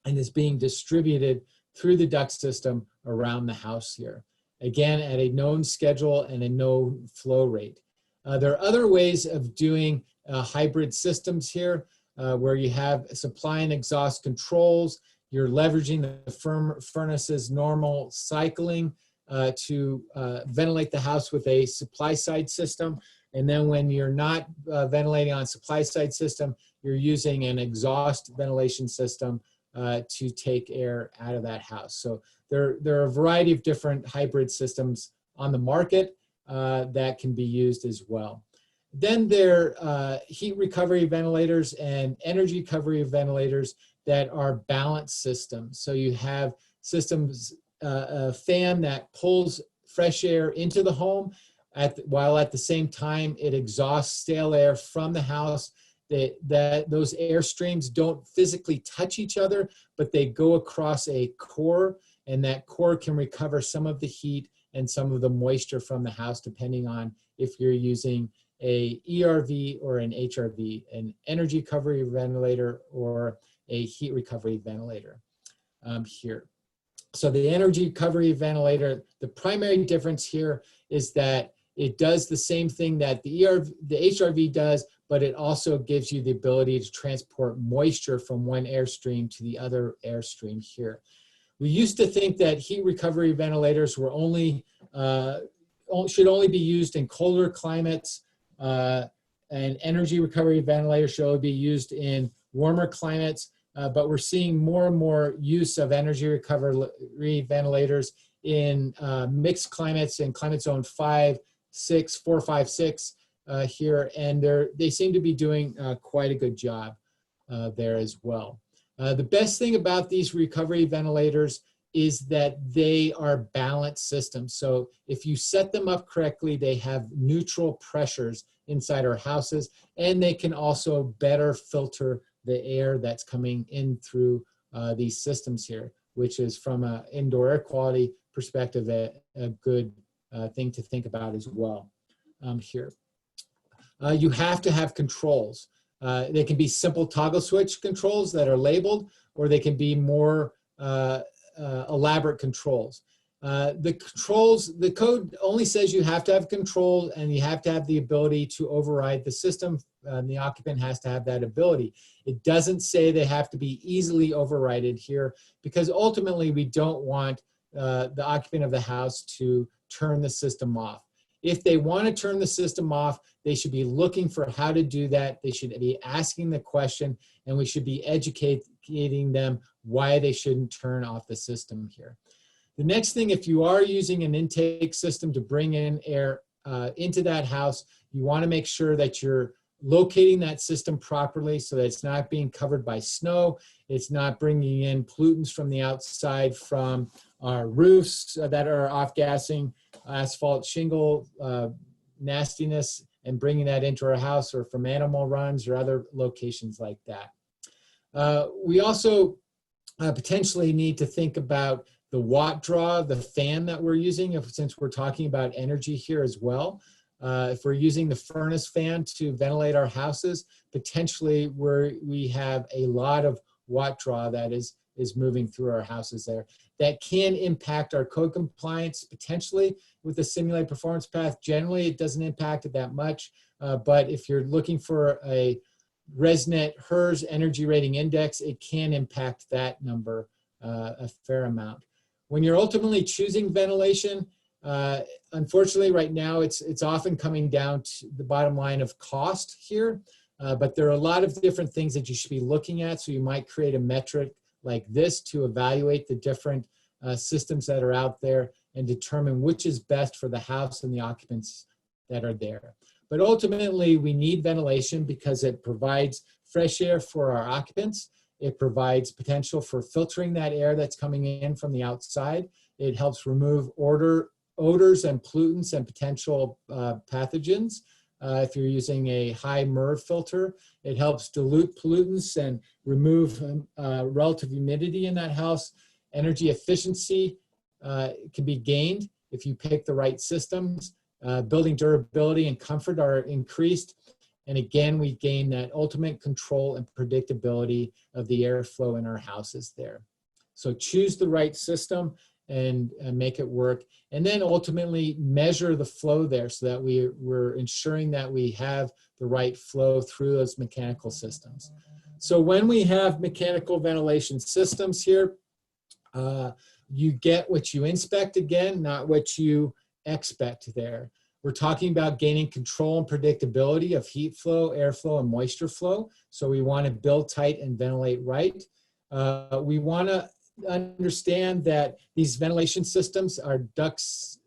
and is being distributed through the duct system around the house here. Again, at a known schedule and a known flow rate. There are other ways of doing hybrid systems here where you have supply and exhaust controls. You're leveraging the furnace's normal cycling to ventilate the house with a supply side system. And then when you're not ventilating on supply side system, you're using an exhaust ventilation system to take air out of that house. So there are a variety of different hybrid systems on the market that can be used as well. Then there are heat recovery ventilators and energy recovery ventilators that are balanced systems. So you have systems, a fan that pulls fresh air into the home while at the same time it exhausts stale air from the house. Those air streams don't physically touch each other, but they go across a core, and that core can recover some of the heat and some of the moisture from the house, depending on if you're using a ERV or an HRV, an energy recovery ventilator or a heat recovery ventilator here. So the energy recovery ventilator, the primary difference here is that it does the same thing that the HRV does, but it also gives you the ability to transport moisture from one airstream to the other airstream here. We used to think that heat recovery ventilators were should only be used in colder climates, and energy recovery ventilators should only be used in warmer climates. But we're seeing more and more use of energy recovery ventilators in mixed climates in climate zone 4, 5, 6 here, and they seem to be doing quite a good job there as well. The best thing about these recovery ventilators is that they are balanced systems. So if you set them up correctly, they have neutral pressures inside our houses, and they can also better filter the air that's coming in through these systems here, which is from an indoor air quality perspective a good thing to think about as well here. You have to have controls. They can be simple toggle switch controls that are labeled, or they can be more elaborate controls. The code only says you have to have control and you have to have the ability to override the system. The occupant has to have that ability. It doesn't say they have to be easily overridden here, because ultimately we don't want the occupant of the house to turn the system off. If they want to turn the system off, they should be looking for how to do that. They should be asking the question, and we should be educating them why they shouldn't turn off the system here. The next thing, if you are using an intake system to bring in air into that house, you want to make sure that you're locating that system properly so that it's not being covered by snow, it's not bringing in pollutants from the outside from our roofs that are off-gassing asphalt shingle nastiness and bringing that into our house, or from animal runs or other locations like that. We also potentially need to think about the watt draw, the fan that we're using, since we're talking about energy here as well. If we're using the furnace fan to ventilate our houses, potentially we have a lot of watt draw that is moving through our houses there. That can impact our code compliance potentially with the simulated performance path. Generally, it doesn't impact it that much, but if you're looking for a ResNet HERS energy rating index, it can impact that number a fair amount. When you're ultimately choosing ventilation, unfortunately right now it's often coming down to the bottom line of cost here, but there are a lot of different things that you should be looking at. So you might create a metric like this to evaluate the different systems that are out there and determine which is best for the house and the occupants that are there. But ultimately we need ventilation because it provides fresh air for our occupants. It provides potential for filtering that air that's coming in from the outside. It helps remove odors and pollutants and potential pathogens. If you're using a high MERV filter, it helps dilute pollutants and remove relative humidity in that house. Energy efficiency can be gained if you pick the right systems. Building durability and comfort are increased. And again, we gain that ultimate control and predictability of the airflow in our houses there. So choose the right system and make it work. And then ultimately measure the flow there so that we're ensuring that we have the right flow through those mechanical systems. So when we have mechanical ventilation systems here, you get what you inspect again, not what you expect there. We're talking about gaining control and predictability of heat flow, airflow, and moisture flow. So we want to build tight and ventilate right. We want to understand that these ventilation systems are ducts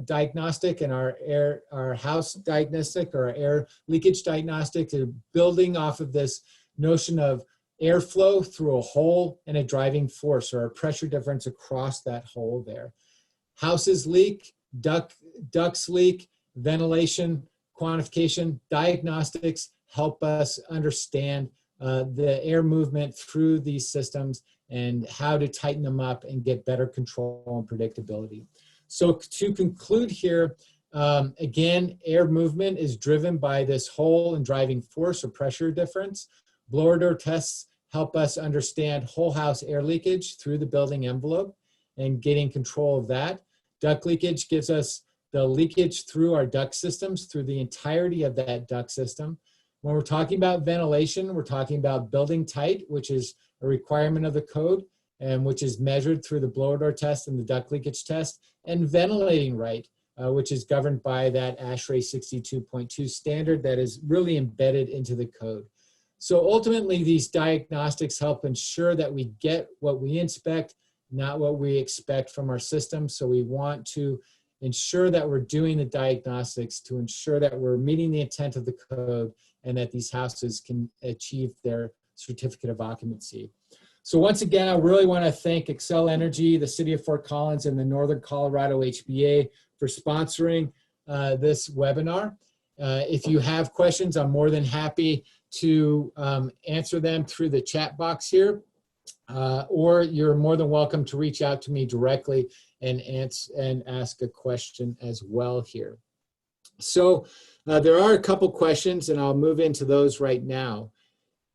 diagnostic and our house diagnostic or our air leakage diagnostic. They're building off of this notion of airflow through a hole and a driving force, or a pressure difference across that hole there. Houses leak, ducts leak, ventilation, quantification, diagnostics help us understand the air movement through these systems and how to tighten them up and get better control and predictability. So to conclude here, again, air movement is driven by this hole and driving force or pressure difference. Blower door tests help us understand whole house air leakage through the building envelope and getting control of that. Duct leakage gives us the leakage through our duct systems, through the entirety of that duct system. When we're talking about ventilation, we're talking about building tight, which is a requirement of the code and which is measured through the blower door test and the duct leakage test, and ventilating right, which is governed by that ASHRAE 62.2 standard that is really embedded into the code. So ultimately, these diagnostics help ensure that we get what we inspect, not what we expect from our system. So we want to ensure that we're doing the diagnostics to ensure that we're meeting the intent of the code and that these houses can achieve their certificate of occupancy. So once again, I really want to thank Xcel Energy, the City of Fort Collins, and the Northern Colorado HBA for sponsoring this webinar. If you have questions, I'm more than happy to answer them through the chat box here, or you're more than welcome to reach out to me directly and ask a question as well here. So there are a couple questions, and I'll move into those right now.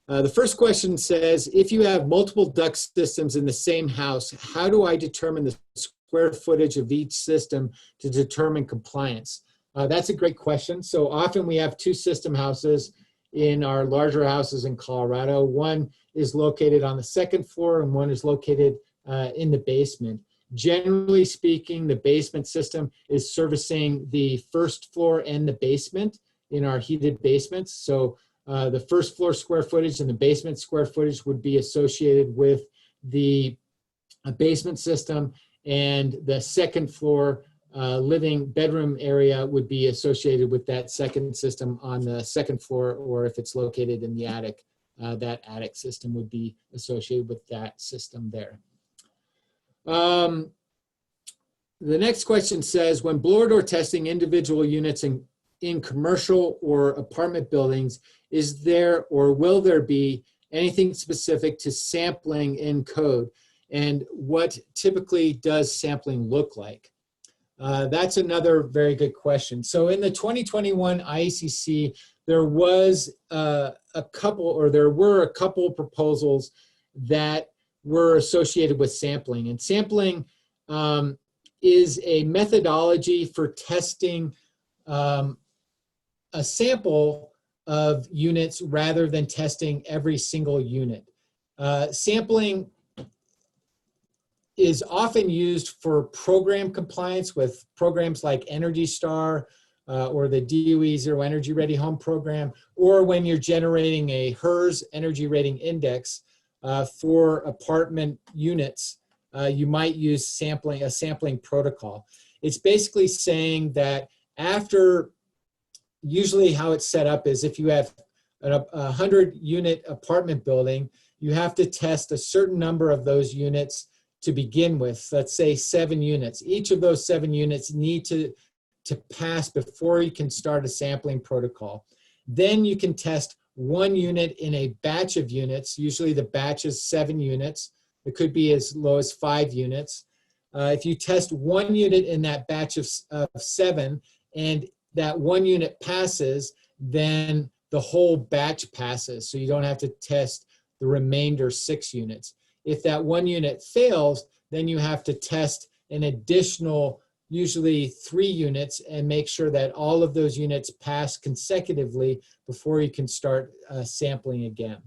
The first question says, if you have multiple duct systems in the same house, how do I determine the square footage of each system to determine compliance? That's a great question. So often we have two system houses in our larger houses in Colorado. One is located on the second floor and one is located in the basement. Generally speaking, the basement system is servicing the first floor and the basement in our heated basements. So the first floor square footage and the basement square footage would be associated with the basement system, and the second floor living bedroom area would be associated with that second system on the second floor, or if it's located in the attic, that attic system would be associated with that system there. The next question says, when blower door testing individual units in commercial or apartment buildings, is there or will there be anything specific to sampling in code? And what typically does sampling look like? That's another very good question. So in the 2021 IECC, there was there were a couple proposals that were associated with sampling. And sampling is a methodology for testing a sample of units rather than testing every single unit. Sampling is often used for program compliance with programs like Energy Star or the DOE Zero Energy Ready Home program, or when you're generating a HERS Energy Rating Index for apartment units, you might use a sampling protocol. It's basically saying that after, usually how it's set up is if you have a 100-unit apartment building, you have to test a certain number of those units to begin with. Let's say 7 units. Each of those 7 units need to pass before you can start a sampling protocol. Then you can test 1 unit in a batch of units. Usually the batch is 7 units. It could be as low as 5 units. If you test 1 unit in that batch of 7 and that 1 unit passes, then the whole batch passes. So you don't have to test the remainder 6 units. If that 1 unit fails, then you have to test an additional, usually 3 units, and make sure that all of those units pass consecutively before you can start sampling again.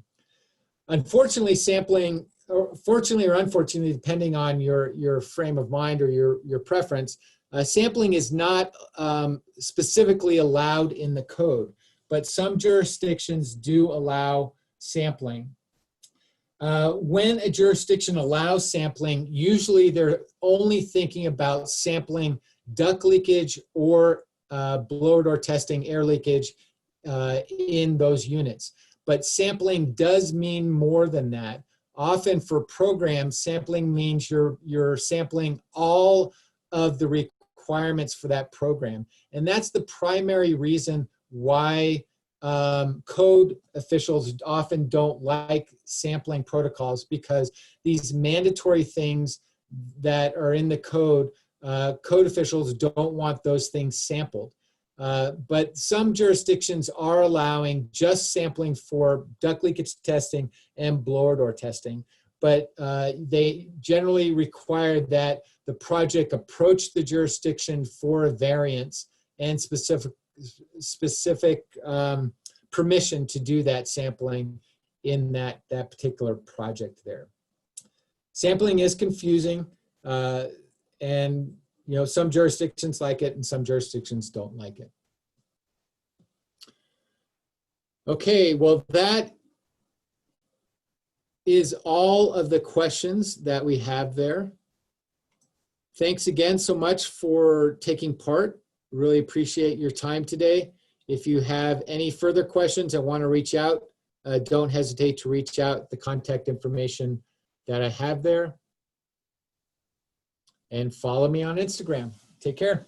Unfortunately, sampling, or fortunately or unfortunately, depending on your frame of mind or your preference, sampling is not specifically allowed in the code, but some jurisdictions do allow sampling. When a jurisdiction allows sampling, usually they're only thinking about sampling duct leakage or blower door testing air leakage in those units. But sampling does mean more than that. Often for programs, sampling means you're sampling all of the requirements for that program. And that's the primary reason why code officials often don't like sampling protocols, because these mandatory things that are in the code, code officials don't want those things sampled. But some jurisdictions are allowing just sampling for duct leakage testing and blower door testing, but they generally require that the project approach the jurisdiction for a variance and specific permission to do that sampling in that particular project there. Sampling is confusing, and some jurisdictions like it and some jurisdictions don't like it. Okay, well, that is all of the questions that we have there. Thanks again so much for taking part. Really appreciate your time today. If you have any further questions and want to reach out, don't hesitate to reach out, the contact information that I have there. And follow me on Instagram. Take care.